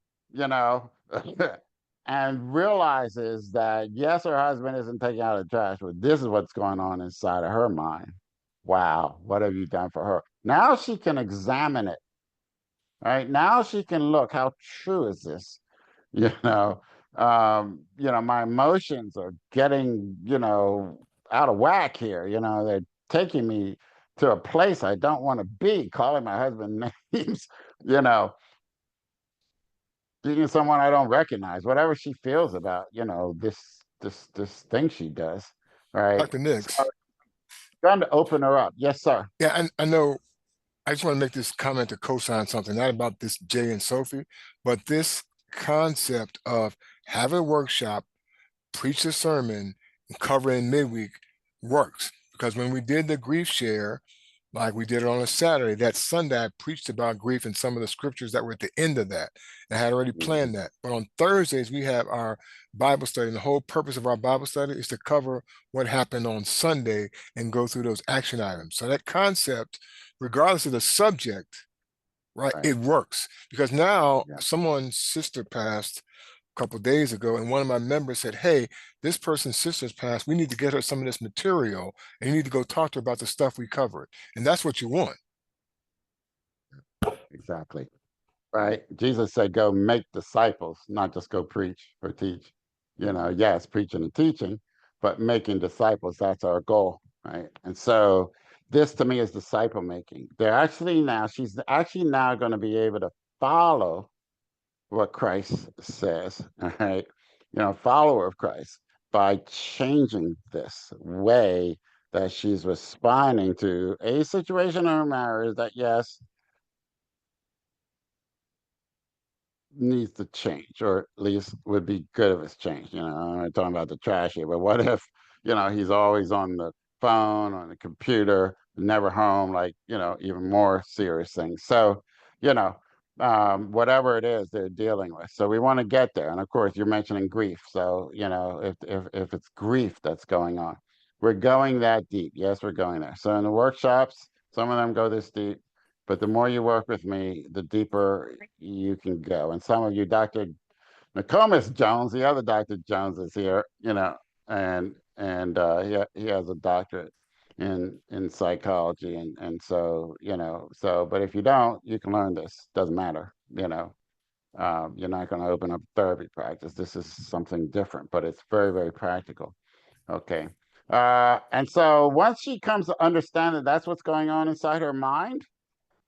and realizes that yes, her husband isn't taking out the trash, but this is what's going on inside of her mind. Wow, what have you done for her? Now she can examine it. Right now she can look, how true is this? My emotions are getting, out of whack here. They're taking me to a place I don't want to be, calling my husband names, being someone I don't recognize, whatever she feels about, this thing she does. Right. Dr. Nix. So, trying to open her up. Yes, sir. Yeah, I know. I just want to make this comment to co-sign something, not about this Jay and Sophie, but this concept of have a workshop, preach a sermon, and cover in midweek works. Because when we did the grief share, like we did it on a Saturday, that Sunday I preached about grief and some of the scriptures that were at the end of that. I had already planned that. But on Thursdays, we have our Bible study. And the whole purpose of our Bible study is to cover what happened on Sunday and go through those action items. So that concept, regardless of the subject, right. It works. Because now someone's sister passed couple of days ago, and one of my members said, hey, this person's sister's passed, we need to get her some of this material, and you need to go talk to her about the stuff we covered. And that's what you want. Exactly. right? Jesus said, go make disciples, not just go preach or teach. Yes, preaching and teaching, but making disciples, that's our goal, right? And so this to me is disciple making. She's actually now going to be able to follow what Christ says, all right? Follower of Christ by changing this way that she's responding to a situation in her marriage that, yes, needs to change, or at least would be good if it's changed. I'm not talking about the trash here, but what if, he's always on the phone, on the computer, never home, like, even more serious things. So, whatever it is they're dealing with. So we want to get there. And of course, you're mentioning grief. So, if it's grief that's going on, we're going that deep. Yes, we're going there. So in the workshops, some of them go this deep. But the more you work with me, the deeper you can go. And some of you, Dr. Nokomis Jones, the other Dr. Jones is here, and he has a doctorate in psychology, and so but if you don't, you can learn this. Doesn't matter, you're not going to open up therapy practice. This is something different, but it's very, very practical. Okay. And so once she comes to understand that that's what's going on inside her mind,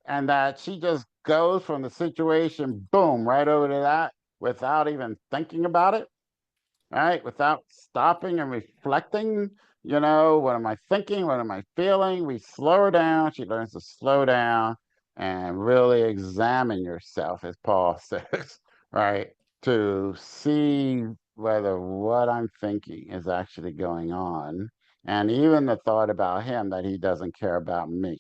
and that she just goes from the situation, boom, right over to that without even thinking about it, right? Without stopping and reflecting, what am I thinking? What am I feeling? We slow her down. She learns to slow down and really examine yourself, as Paul says, right? To see whether what I'm thinking is actually going on. And even the thought about him that he doesn't care about me.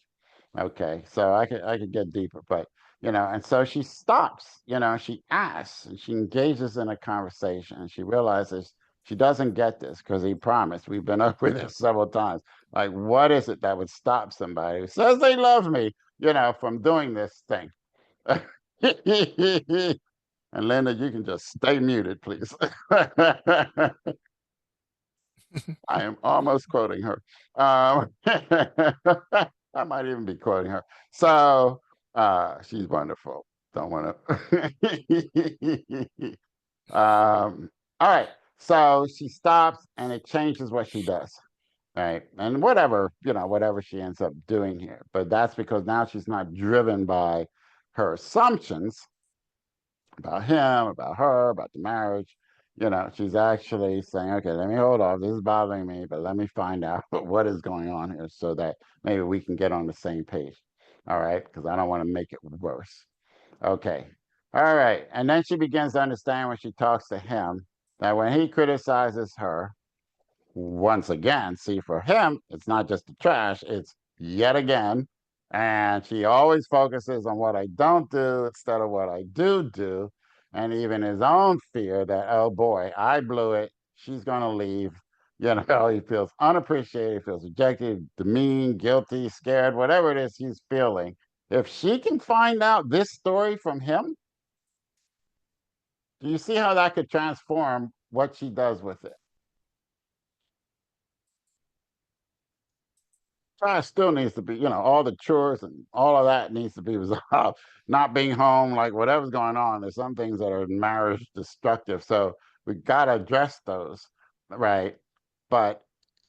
Okay, so I could get deeper, but and so she stops, she asks and she engages in a conversation, and she realizes she doesn't get this because he promised. We've been over this several times. Like, what is it that would stop somebody who says they love me, from doing this thing? And Linda, you can just stay muted, please. I am almost quoting her. I might even be quoting her. So she's wonderful. Don't want to. All right. So she stops and it changes what she does. Right. And whatever she ends up doing here. But that's because now she's not driven by her assumptions about him, about her, about the marriage. She's actually saying, okay, let me hold off. This is bothering me, but let me find out what is going on here so that maybe we can get on the same page. All right. Because I don't want to make it worse. Okay. All right. And then she begins to understand when she talks to him that when he criticizes her, once again, see, for him, it's not just the trash, it's yet again. And she always focuses on what I don't do instead of what I do do. And even his own fear that, oh boy, I blew it. She's going to leave. He feels unappreciated, feels rejected, demeaned, guilty, scared, whatever it is he's feeling. If she can find out this story from him, do you see how that could transform what she does with it? Trash still needs to be, all the chores and all of that needs to be resolved. Not being home, like whatever's going on. There's some things that are marriage destructive. So we got to address those, right? But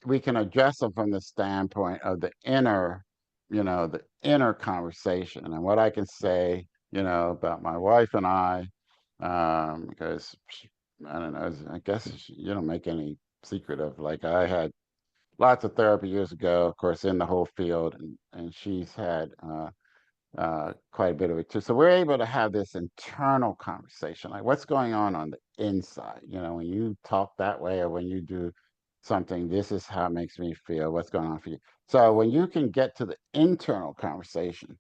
we can address them from the standpoint of the inner conversation. And what I can say, about my wife and I, because I don't know, I guess you don't make any secret of, like, I had lots of therapy years ago, of course, in the whole field, and she's had quite a bit of it too. So we're able to have this internal conversation, like what's going on the inside. When you talk that way or when you do something, this is how it makes me feel. What's going on for you? So when you can get to the internal conversation,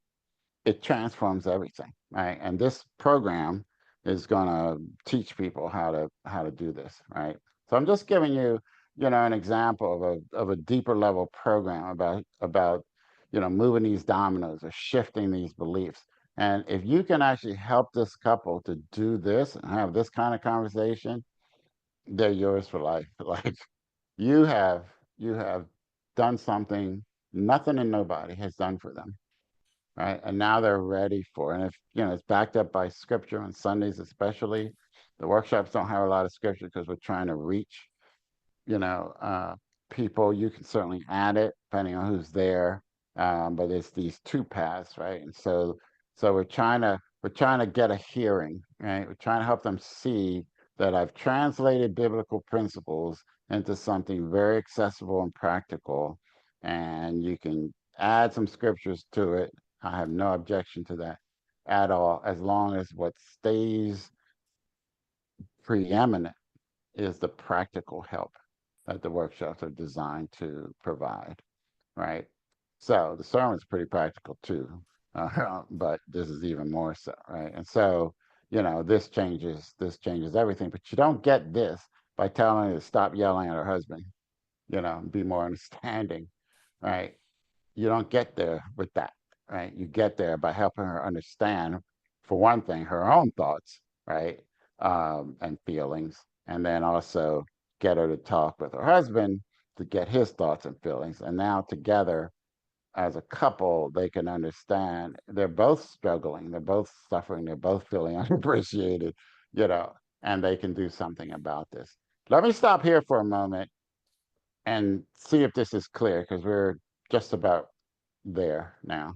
it transforms everything, right? And this program is going to teach people how to do this, right? So I'm just giving you, an example of a deeper level program about moving these dominoes or shifting these beliefs. And if you can actually help this couple to do this and have this kind of conversation, they're yours for life. Like, you have done something nothing and nobody has done for them. right? And now they're ready for it. And if, it's backed up by scripture on Sundays, especially. The workshops don't have a lot of scripture because we're trying to reach, you know, people. You can certainly add it depending on who's there. But it's these two paths, right? And so we're trying to get a hearing, right? We're trying to help them see that I've translated biblical principles into something very accessible and practical, and you can add some scriptures to it. I have no objection to that at all, as long as what stays preeminent is the practical help that the workshops are designed to provide, right? So the sermon's pretty practical too, but this is even more so, right? And so, this changes everything. But you don't get this by telling her to stop yelling at her husband, be more understanding, right? You don't get there with that, right? You get there by helping her understand, for one thing, her own thoughts, right? And feelings, and then also get her to talk with her husband to get his thoughts and feelings. And now together as a couple, they can understand they're both struggling, they're both suffering, they're both feeling unappreciated, you know, and they can do something about this. Let me stop here for a moment and see if this is clear, because we're just about there now.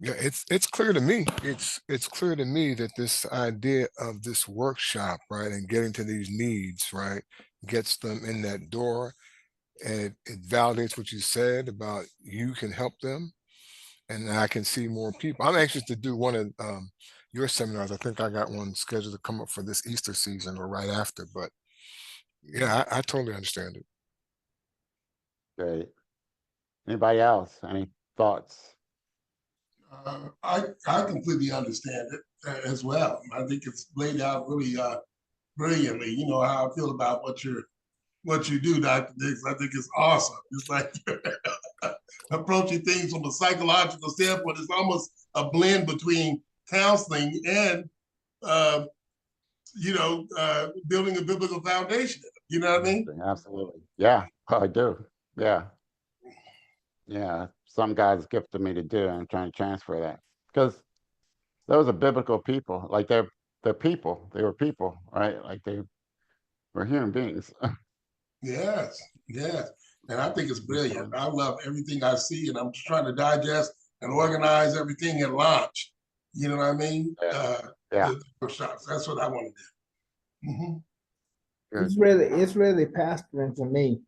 Yeah, it's clear to me. It's clear to me that this idea of this workshop, right, and getting to these needs, right, gets them in that door, and it validates what you said about you can help them, and I can see more people. I'm anxious to do one of your seminars. I think I got one scheduled to come up for this Easter season or right after. But yeah, I totally understand it. Great. Anybody else? Any thoughts? I completely understand it as well. I think it's laid out really brilliantly. You know how I feel about what you do, Dr. Dix. I think it's awesome. It's like approaching things from a psychological standpoint. It's almost a blend between counseling and building a biblical foundation. You know what I mean? Absolutely. Yeah, I do. Yeah. Yeah. Some God's gifted me to do, and I'm trying to transfer that, because those are biblical people. Like they're people. They were people, right? Like they were human beings. Yes, yes. And I think it's brilliant. I love everything I see, and I'm just trying to digest and organize everything at launch. You know what I mean? Yeah. The workshops. That's what I want to do. It's really pastoring for me.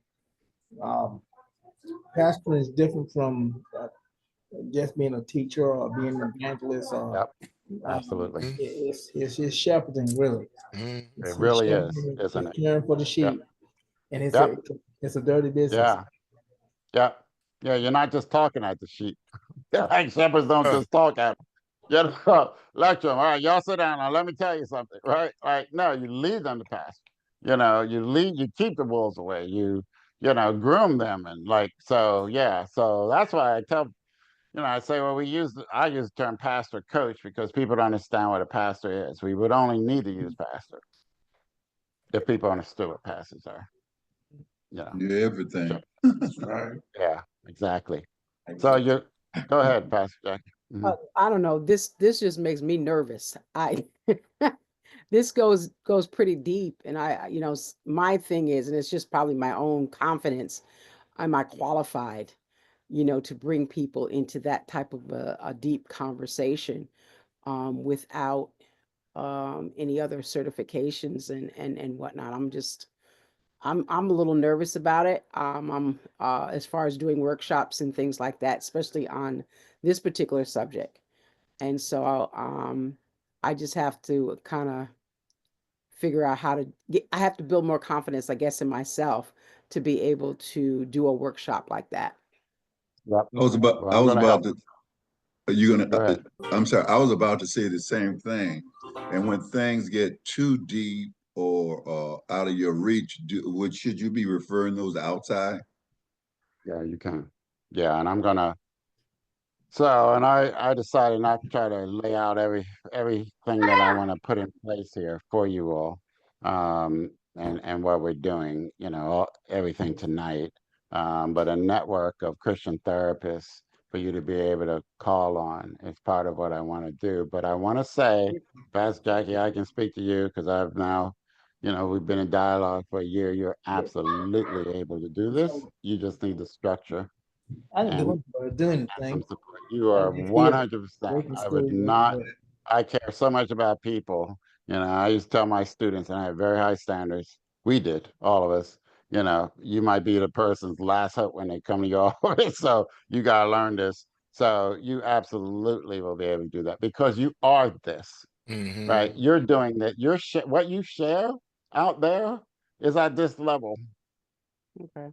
Pastoring is different from just being a teacher or being an evangelist. Yep. Absolutely. It's shepherding, really. It It's really is, shepherding, isn't it's it? caring for the sheep, Yep. and Yep. it's a dirty business. Yeah. Yep. Yeah. You're not just talking at the sheep. Like shepherds don't just talk at them. Lecture them. All right, y'all sit down now. Let me tell you something, right? Like, no, you lead them to pasture. You keep the wolves away. Groom them, and like, so yeah. So that's why I tell, I say, well, I use the term pastor coach, because people don't understand what a pastor is. We would only need to use pastor if people understood what pastors are. Yeah, everything. Right. Yeah, exactly. So go ahead, Pastor Jackie. I don't know. This just makes me nervous. This goes pretty deep, and my thing is, and it's just probably my own confidence. Am I qualified, to bring people into that type of a deep conversation without any other certifications and whatnot? I'm a little nervous about it. I'm as far as doing workshops and things like that, especially on this particular subject. And so I just have to kind of figure out how to I have to build more confidence, I guess, in myself to be able to do a workshop like that. Yep. I was about Well, I I'm was going to about help. to are you Go gonna ahead. I'm sorry, I was about to say the same thing. And when things get too deep or out of your reach, should you be referring those outside? Yeah, you can. Yeah, and I decided not to try to lay out everything that I want to put in place here for you all. and what we're doing, you know, everything tonight. But a network of Christian therapists for you to be able to call on is part of what I want to do. But I want to say, Pastor Jackie, I can speak to you because I've now, you know, we've been in dialogue for a year. You're absolutely able to do this. You just need the structure I didn't and do some anything. support. You I are was just here 100%. working I would school. not, I care so much about people. You know, I used to tell my students, and I have very high standards. We did, all of us. You know, you might be the person's last hope when they come to your office. So you got to learn this. So you absolutely will be able to do that because you are this, Hmm. right? You're doing that. What you share out there is at this level. Okay.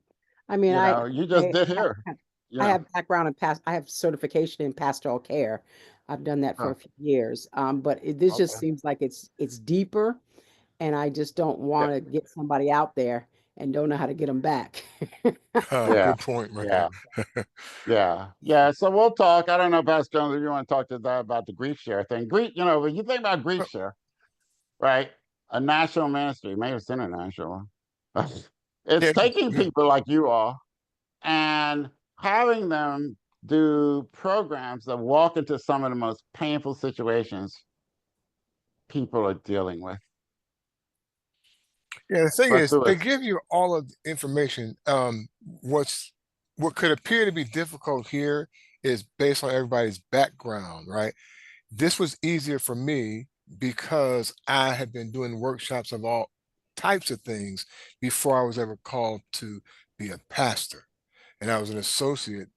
I mean, You know, you just I did here. You I know, have background in I have certification in pastoral care. I've done that for huh, a few years. But this just okay. seems like it's deeper, and I just don't Yeah, want to get somebody out there and don't know how to get them back. yeah, Good point, man. yeah. Yeah, yeah. So we'll talk. I don't know, Pastor Jones, if you want to talk to that about the grief share thing. Grief, you know, when you think about grief share, right? A national ministry, maybe it's international. It's Yeah, taking yeah, people like you are and having them do programs that walk into some of the most painful situations people are dealing with, yeah. The thing but is, through they it. give you all of the information. What could appear to be difficult here is based on everybody's background, right? This was easier for me because I had been doing workshops of all types of things before I was ever called to be a pastor. And I was an associate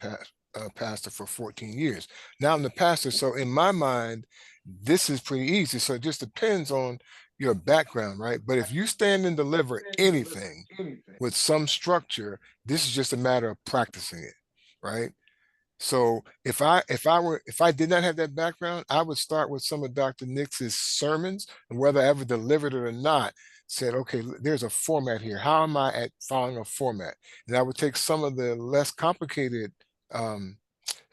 pastor for 14 years. Now I'm the pastor. So in my mind, this is pretty easy. So it just depends on your background, right? But if you stand and deliver anything with some structure, this is just a matter of practicing it, right? So if I did not have that background, I would start with some of Dr. Nix's sermons, and whether I ever delivered it or not, said, okay, there's a format here. How am I at following a format? And I would take some of the less complicated um,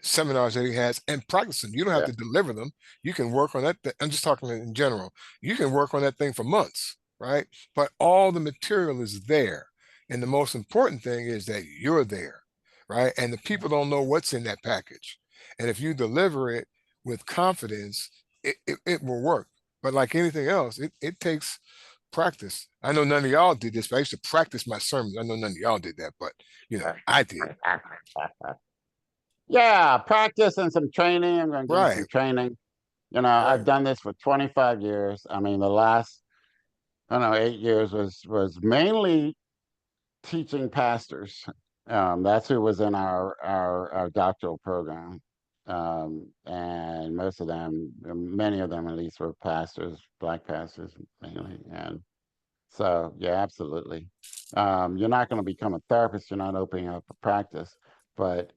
seminars that he has and practice them. You don't have Yeah, to deliver them. You can work on that. I'm just talking in general. You can work on that thing for months, right? But all the material is there. And the most important thing is that you're there, right? And the people don't know what's in that package. And if you deliver it with confidence, it will work. But like anything else, it takes practice. I know none of y'all did this, but I used to practice my sermons. I know none of y'all did that, but I did. yeah. Practice and some training. I'm going to give you Right. some training. You know, I've Right. done this for 25 years. I mean, the last, I don't know, 8 years was mainly teaching pastors. That's who was in our doctoral program. And most of them, many of them at least, were pastors, black pastors mainly. And so, yeah, absolutely. You're not going to become a therapist. You're not opening up a practice, but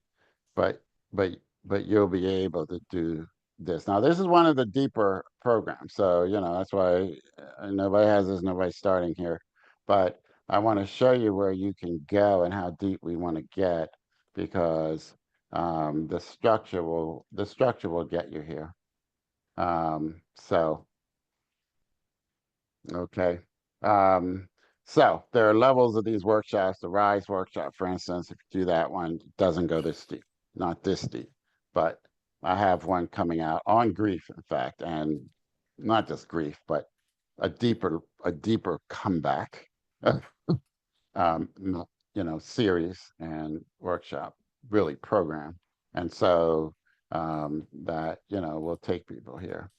but but but you'll be able to do this. Now, this is one of the deeper programs, so you know that's why nobody has this, nobody's starting here. But I want to show you where you can go and how deep we want to get, because the structure will get you here. So okay. Um, so there are levels of these workshops. The RISE workshop, for instance, if you do that one, it doesn't go this deep, not this deep. But I have one coming out on grief, in fact, and not just grief, but a deeper comeback, series and workshop, really program. And so that, will take people here.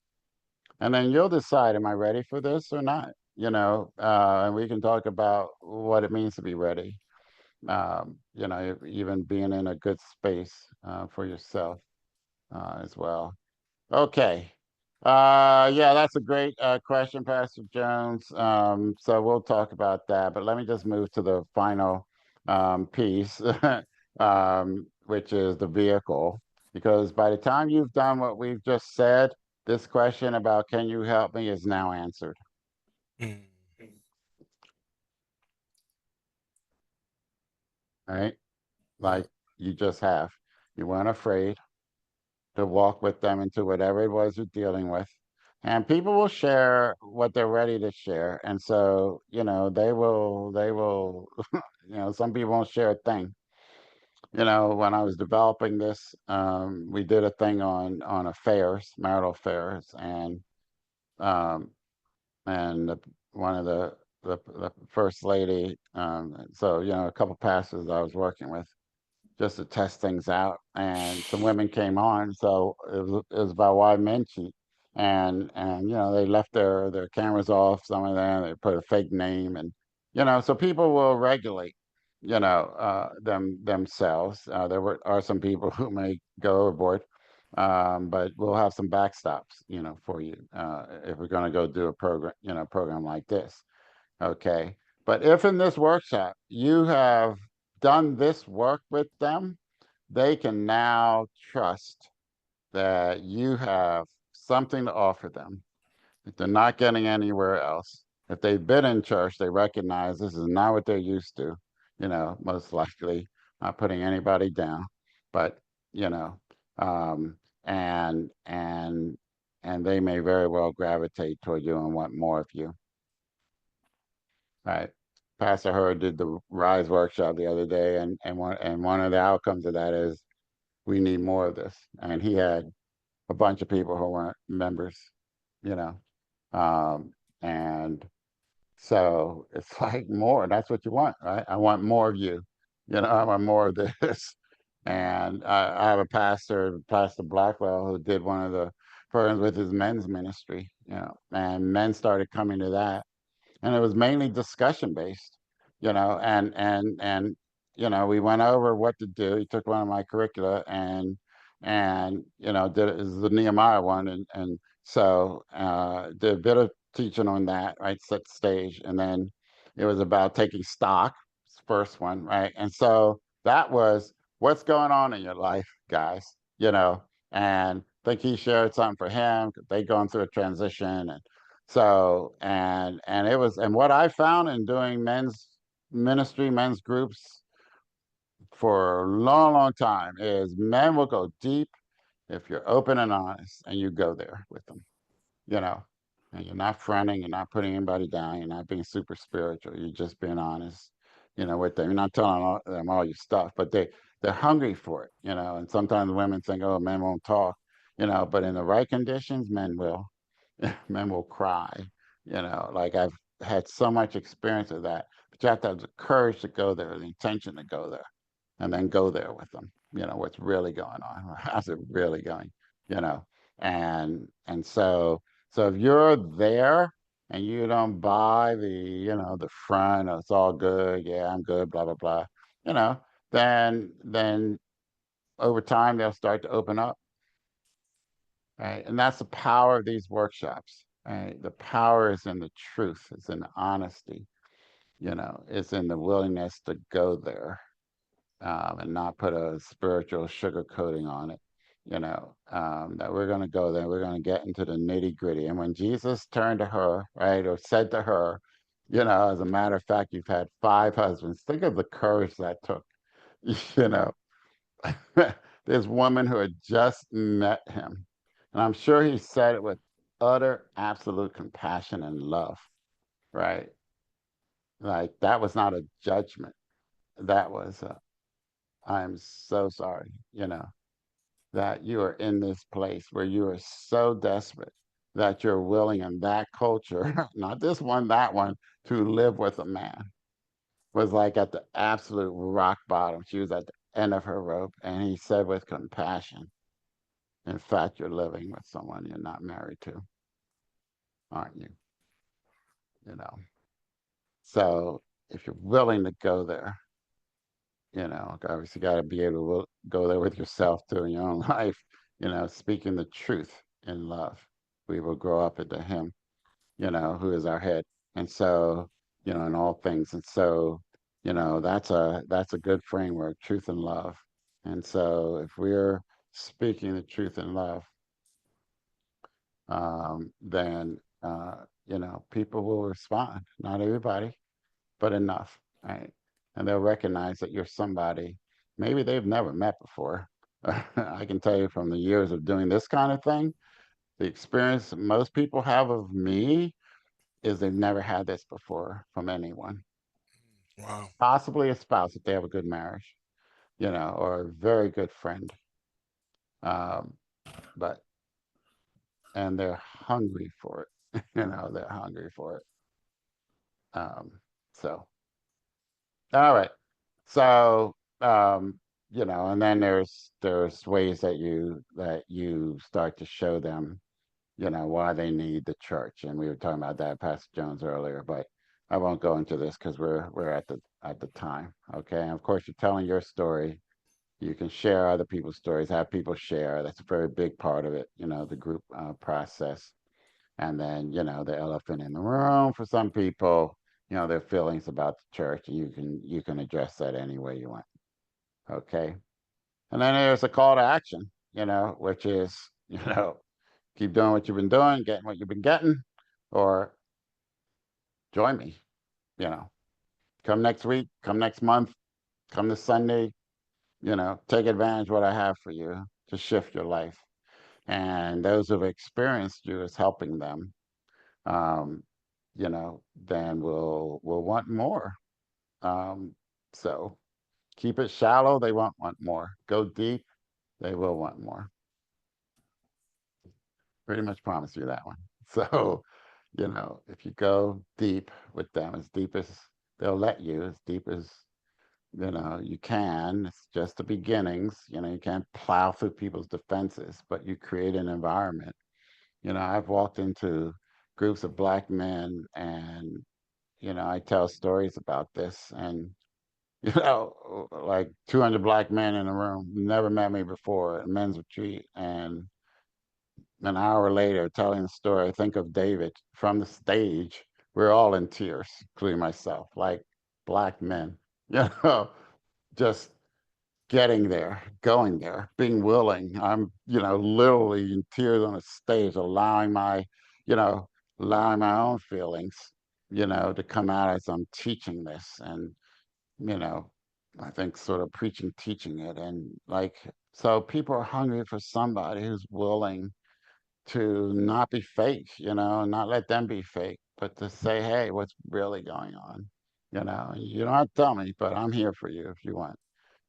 And then you'll decide, am I ready for this or not? And we can talk about what it means to be ready. Even being in a good space for yourself as well. Okay. Yeah, that's a great question, Pastor Jones. So we'll talk about that. But let me just move to the final piece, which is the vehicle. Because by the time you've done what we've just said, this question about can you help me is now answered. Mm. Right? Like you just have. You weren't afraid to walk with them into whatever it was you're dealing with, and people will share what they're ready to share. And so, they will, some people won't share a thing. When I was developing this, we did a thing on affairs, marital affairs, um, and one of the first lady. So a couple pastors I was working with just to test things out, and some women came on. So it was about why men cheat, and they left their cameras off. Some of them they put a fake name, and so people will regulate themselves. Are some people who may go overboard, but we'll have some backstops for you if we're going to go do a program like this. Okay. But if in this workshop you have done this work with them, they can now trust that you have something to offer them that they're not getting anywhere else. If they've been in church, they recognize this is not what they're used to, most likely, not putting anybody down. But, you know, um, and they may very well gravitate toward you and want more of you. Right. Pastor Hurd did the Rise workshop the other day, and one of the outcomes of that is we need more of this. And he had a bunch of people who weren't members, you know, um, and so it's like more. That's what you want, right? I want more of you. I want more of this. And I have a pastor, Pastor Blackwell, who did one of the programs with his men's ministry, and men started coming to that, and it was mainly discussion based, and we went over what to do. He took one of my curricula and did it is the Nehemiah one, and so did a bit of teaching on that, right? Set the stage, and then it was about taking stock, first one, right? And so that was what's going on in your life, guys, and I think he shared something for him. They going through a transition, and so and it was, and what I found in doing men's ministry, men's groups for a long, long time is men will go deep if you're open and honest and you go there with them, you know, and you're not fronting, you're not putting anybody down, you're not being super spiritual, you're just being honest, with them. You're not telling them all your stuff, but they're hungry for it, and sometimes women think, oh, men won't talk, but in the right conditions, men will. Men will cry, like I've had so much experience of that. But you have to have the courage to go there, the intention to go there, and then go there with them. What's really going on? How's it really going? You know, and so if you're there and you don't buy the front, oh, it's all good, yeah, I'm good, blah blah blah, you know, then over time they'll start to open up. Right. And that's the power of these workshops. Right. The power is in the truth, it's in the honesty, it's in the willingness to go there, and not put a spiritual sugar coating on it, that we're going to go there, we're going to get into the nitty gritty. And when Jesus turned to her, right, or said to her, as a matter of fact, you've had 5 husbands, think of the courage that took, you know, this woman who had just met him. And I'm sure he said it with utter, absolute compassion and love, right? Like that was not a judgment. That was, I'm so sorry, that you are in this place where you are so desperate that you're willing in that culture, not this one, that one, to live with a man. Was like at the absolute rock bottom. She was at the end of her rope. And he said with compassion, in fact, you're living with someone you're not married to, aren't you? So if you're willing to go there, obviously got to be able to go there with yourself too in your own life, speaking the truth in love. We will grow up into him, who is our head. And so, in all things. And so, that's a good framework, truth and love. And so if we're speaking the truth in love, then people will respond. Not everybody, but enough, right? And they'll recognize that you're somebody maybe they've never met before. I can tell you from the years of doing this kind of thing, The experience most people have of me is they've never had this before from anyone. Wow. Possibly a spouse if they have a good marriage, or a very good friend. Um, but and they're hungry for it. They're hungry for it. So all right. So and then there's ways that you start to show them, why they need the church. And we were talking about that, Pastor Jones, earlier, but I won't go into this because we're at the time. Okay. And of course you're telling your story. You can share other people's stories, have people share. That's a very big part of it, the group process. And then, the elephant in the room for some people, their feelings about the church, and you can address that any way you want. Okay. And then there's a call to action, which is, keep doing what you've been doing, getting what you've been getting, or join me, you know, come next week, come next month, come this Sunday, take advantage of what I have for you to shift your life. And those who've experienced you as helping them, um, then we'll want more. So keep it shallow, they won't want more. Go deep, they will want more. Pretty much promise you that one. So, if you go deep with them, as deep as they'll let you, as deep as you can. It's just the beginnings. You can't plow through people's defenses, but you create an environment. I've walked into groups of Black men, and I tell stories about this, and like 200 Black men in a room, never met me before, a men's retreat, and an hour later, telling the story, I think of David from the stage. We're all in tears, including myself, like Black men, just getting there, going there, being willing. I'm, literally in tears on a stage, you know, allowing my own feelings, to come out as I'm teaching this. And, you know, I think sort of preaching, teaching it. And like, so people are hungry for somebody who's willing to not be fake, and not let them be fake, but to say, hey, what's really going on? You don't have to tell me, but I'm here for you if you want,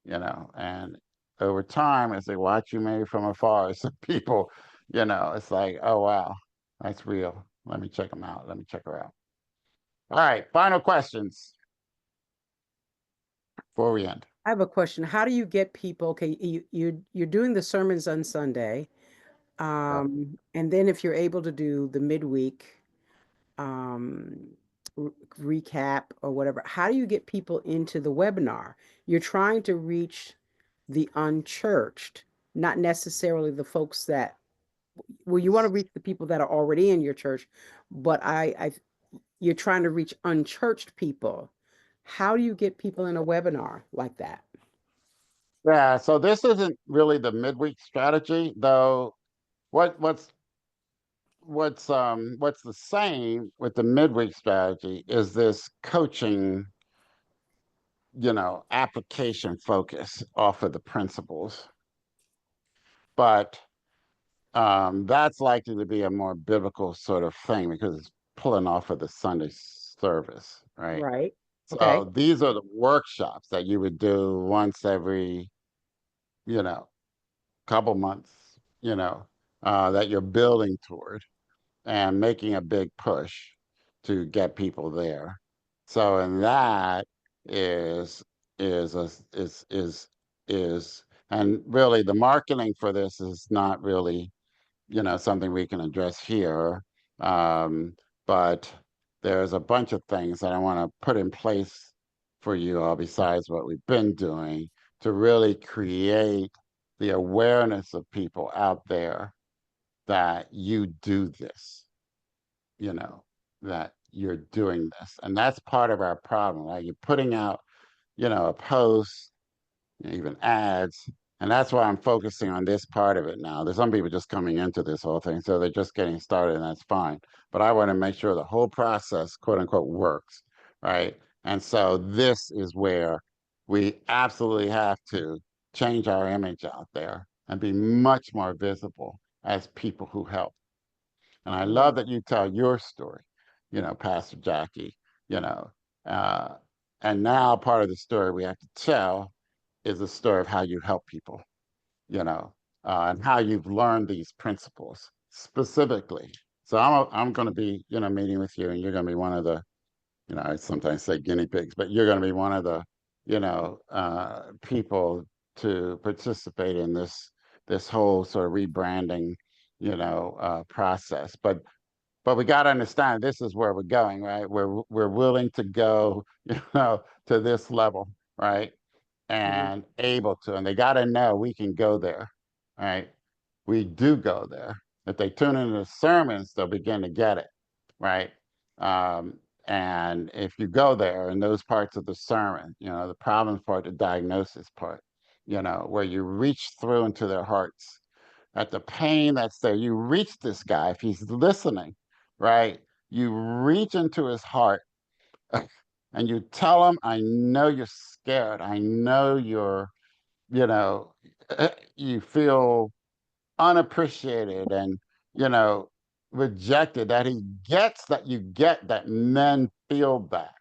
and over time, as they watch you maybe from afar, some people, it's like, oh, wow, that's real. Let me check them out. Let me check her out. All right, final questions before we end. I have a question. How do you get people? Okay, you're doing the sermons on Sunday, and then if you're able to do the midweek um, recap or whatever, how do you get people into the webinar? You're trying to reach the unchurched, not necessarily the folks that, well, you want to reach the people that are already in your church, but you're trying to reach unchurched people. How do you get people in a webinar like that? Yeah, so this isn't really the midweek strategy, though. What's the same with the midweek strategy is this coaching, application focus off of the principles. But that's likely to be a more biblical sort of thing because it's pulling off of the Sunday service, right? Right. Okay. So these are the workshops that you would do once every, you know, couple months, that you're building toward and making a big push to get people there. So, and that is is a, is and really the marketing for this is not really, something we can address here. Um, but there's a bunch of things that I want to put in place for you all besides what we've been doing to really create the awareness of people out there that you do this, you know, that you're doing this. And that's part of our problem. Like you're putting out, a post, even ads. And that's why I'm focusing on this part of it now. There's some people just coming into this whole thing, so they're just getting started, and that's fine. But I want to make sure the whole process, quote unquote, works, right? And so this is where we absolutely have to change our image out there and be much more visible as people who help. And I love that you tell your story, Pastor Jackie, you know. Uh, and now part of the story we have to tell is the story of how you help people, you know, and how you've learned these principles specifically. So I'm going to be, meeting with you, and you're going to be one of the, I sometimes say guinea pigs, but you're going to be one of the, people to participate in this whole sort of rebranding, process. But we got to understand this is where we're going, right? We're willing to go, to this level, right? And able to, and they got to know we can go there, right? We do go there. If they tune into the sermons, they'll begin to get it, right? Um, and if you go there in those parts of the sermon, the problems part, the diagnosis part, where you reach through into their hearts, at the pain that's there, you reach this guy if he's listening, right? You reach into his heart and you tell him, I know you're scared. I know you're, you know, you feel unappreciated and, you know, rejected, that he gets that you get that men feel that.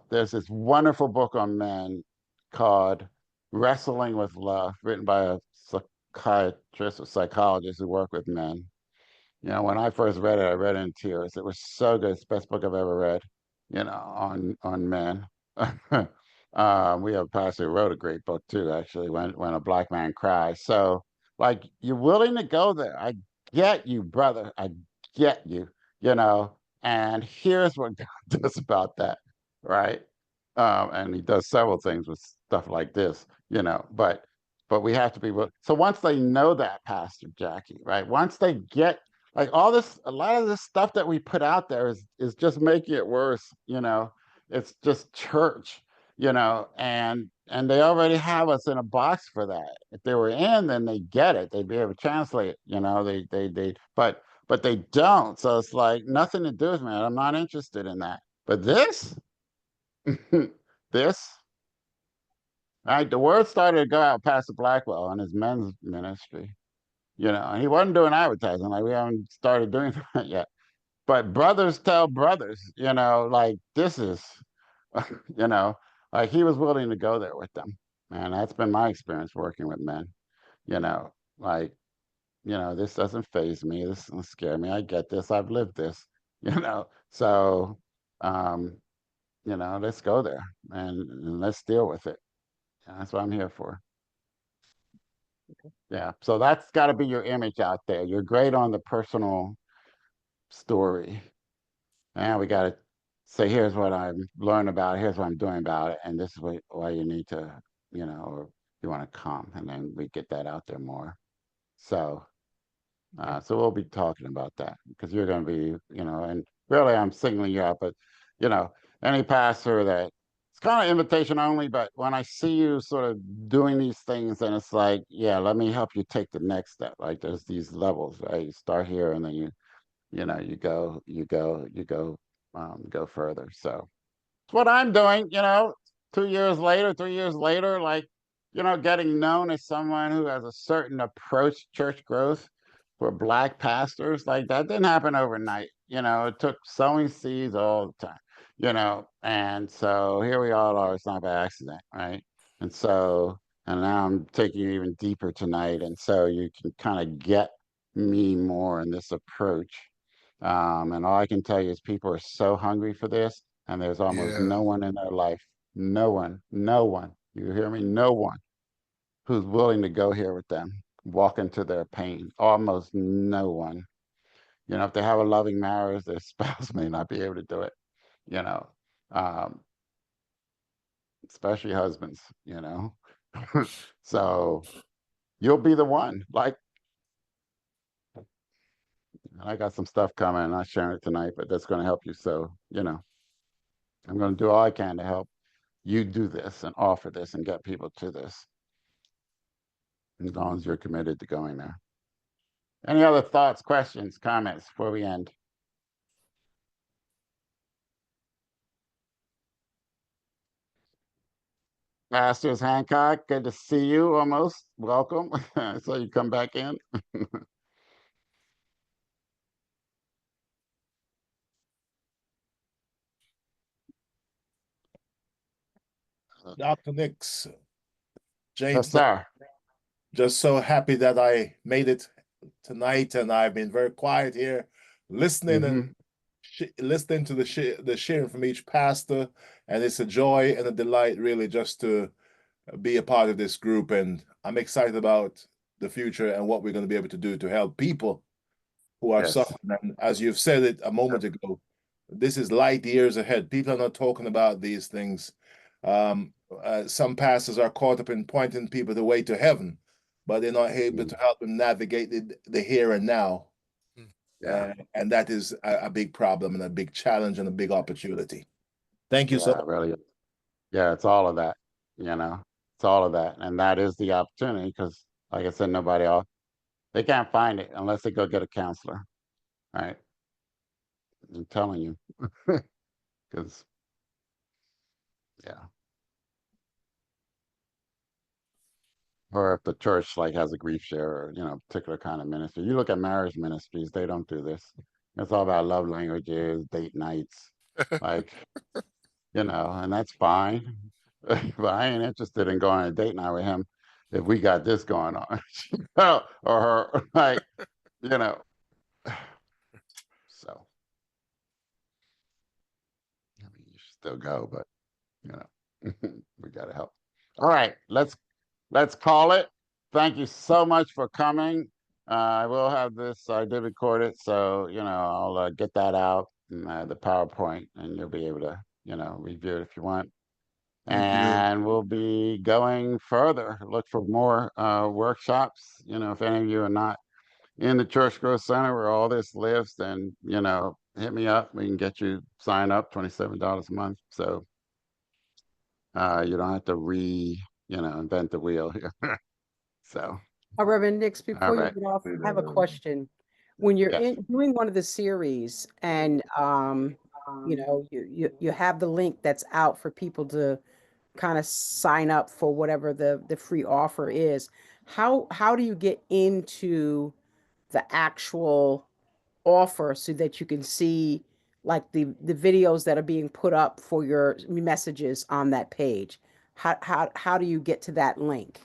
There's this wonderful book on men called Wrestling with Love, written by a psychiatrist or psychologist who work with men. When I first read it, I read it in tears. It was so good. It's the best book I've ever read, on men. We have a pastor who wrote a great book too, actually, when a black man cries. So, like, you're willing to go there. I get you, brother. I get you, and here's what God does about that, right? And he does several things with stuff like this, but we have to be so once they know that, Pastor Jackie, right? Once they get, like, all this, a lot of this stuff that we put out there is just making it worse. It's just church, and they already have us in a box for that. If they were in, then they get it. They'd be able to translate it, but they don't. So it's like nothing to do with me. I'm not interested in that. But this, this, right? The word started to go out Pastor Blackwell on his men's ministry, and he wasn't doing advertising. Like, we haven't started doing that yet. But brothers tell brothers, like, this is, you know, like, he was willing to go there with them. And that's been my experience working with men, you know, like, this doesn't faze me. This doesn't scare me. I get this. I've lived this, So, um, let's go there and let's deal with it. And that's what I'm here for. Yeah. So that's got to be your image out there. You're great on the personal story. And we got to say, here's what I'm learning about it, here's what I'm doing about it, and this is why you need to, or you want to come, and then we get that out there more. So, so we'll be talking about that, because you're going to be, and really I'm singling you out, but, you know, any pastor that, it's kind of invitation only, but when I see you sort of doing these things, and it's like, yeah, let me help you take the next step. Like, there's these levels, right? You start here, and then you go further. So it's what I'm doing, 2 years later, 3 years later, like, getting known as someone who has a certain approach to church growth for Black pastors. Like, that didn't happen overnight. It took sowing seeds all the time, and so here we all are. It's not by accident, right? And so, and now I'm taking you even deeper tonight. And so you can kind of get me more in this approach. And all I can tell you is people are so hungry for this, and there's almost Yeah. no one in their life, no one, you hear me? No one who's willing to go here with them, walk into their pain. Almost no one. If they have a loving marriage, their spouse may not be able to do it, you know, um, especially husbands, So you'll be the one. Like, I got some stuff coming. I'm not sharing it tonight, but that's going to help you. So, I'm going to do all I can to help you do this and offer this and get people to this, as long as you're committed to going there. Any other thoughts, questions, comments before we end? Masters Hancock, good to see you almost. Welcome. So you come back in. Dr. Nix, Yes, James, sir. just so happy that I made it tonight, and I've been very quiet here, listening and listening to the sharing from each pastor, and it's a joy and a delight, really, just to be a part of this group. And I'm excited about the future and what we're going to be able to do to help people who are Yes. suffering. And as you've said it a moment ago, this is light years ahead. People are not talking about these things. Some pastors are caught up in pointing people the way to heaven, but they're not able to help them navigate the here and now. Yeah. And that is a big problem and a big challenge and a big opportunity. Thank you so much. Really. Yeah, it's all of that, you know, it's all of that. And that is the opportunity because, like I said, nobody else, they can't find it unless they go get a counselor, right? I'm telling you, because, yeah. Or if the church like has a grief share or, you know, particular kind of ministry. You look at marriage ministries, they don't do this. It's all about love languages, date nights, like, you know, and that's fine. But I ain't interested in going on a date night with him if we got this going on. Or her, like, you know. So I mean you should still go, but you know, we gotta help. All right, let's call it. Thank you so much for coming. I will have this, I did record it, so you know, I'll get that out in the PowerPoint and you'll be able to, you know, review it if you want. Thank you. And we'll be going further. Look for more workshops. You know, if any of you are not in the Church Growth Center where all this lives, then, you know, hit me up. We can get you signed up, $27 a month. So you don't have to invent the wheel here. So, Reverend Nix, all before you right. get off, I have a question. When you're Yes. doing one of the series and you know, you have the link that's out for people to kind of sign up for whatever the free offer is, how do you get into the actual offer so that you can see like the videos that are being put up for your messages on that page? How do you get to that link?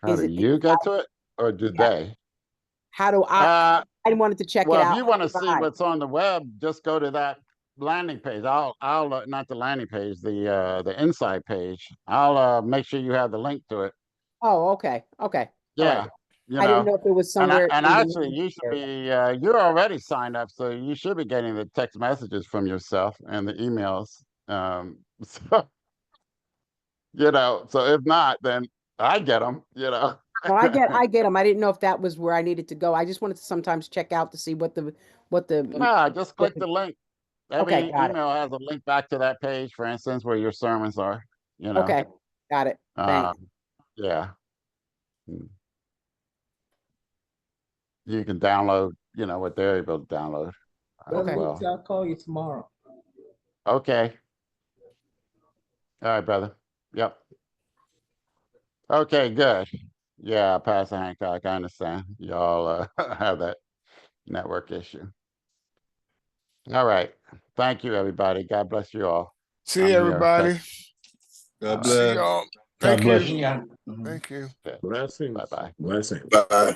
How Is do it you get to it or do they? how do I wanted to check it Well, if out. you want to see what's on the web, just go to that landing page. I'll not the landing page, the inside page. I'll make sure you have the link to it. Oh, okay. Okay. All right. Yeah, you I didn't know. know if it was And somewhere in the actually, link you should there. be you're already signed up, so you should be getting the text messages from yourself and the emails. So you know, so if not, then I get them. You know. No, I get them. I didn't know if that was where I needed to go. I just wanted to sometimes check out to see what the Yeah, just click the link. Okay, Every got it. email has a link back to that page, for instance, where your sermons are. You know. Okay, got it. Thanks. Yeah. You can download, you know, what they're able to download as well. I'll call you tomorrow. Okay. All right, brother. Yep. Okay, good. Yeah, Pastor Hancock, I understand. Y'all have that network issue. All right. Thank you, everybody. God bless you all. See everybody. God See bless. y'all. God Thank bless you. you. Thank you. Blessings. Bye-bye. Blessing. Bye.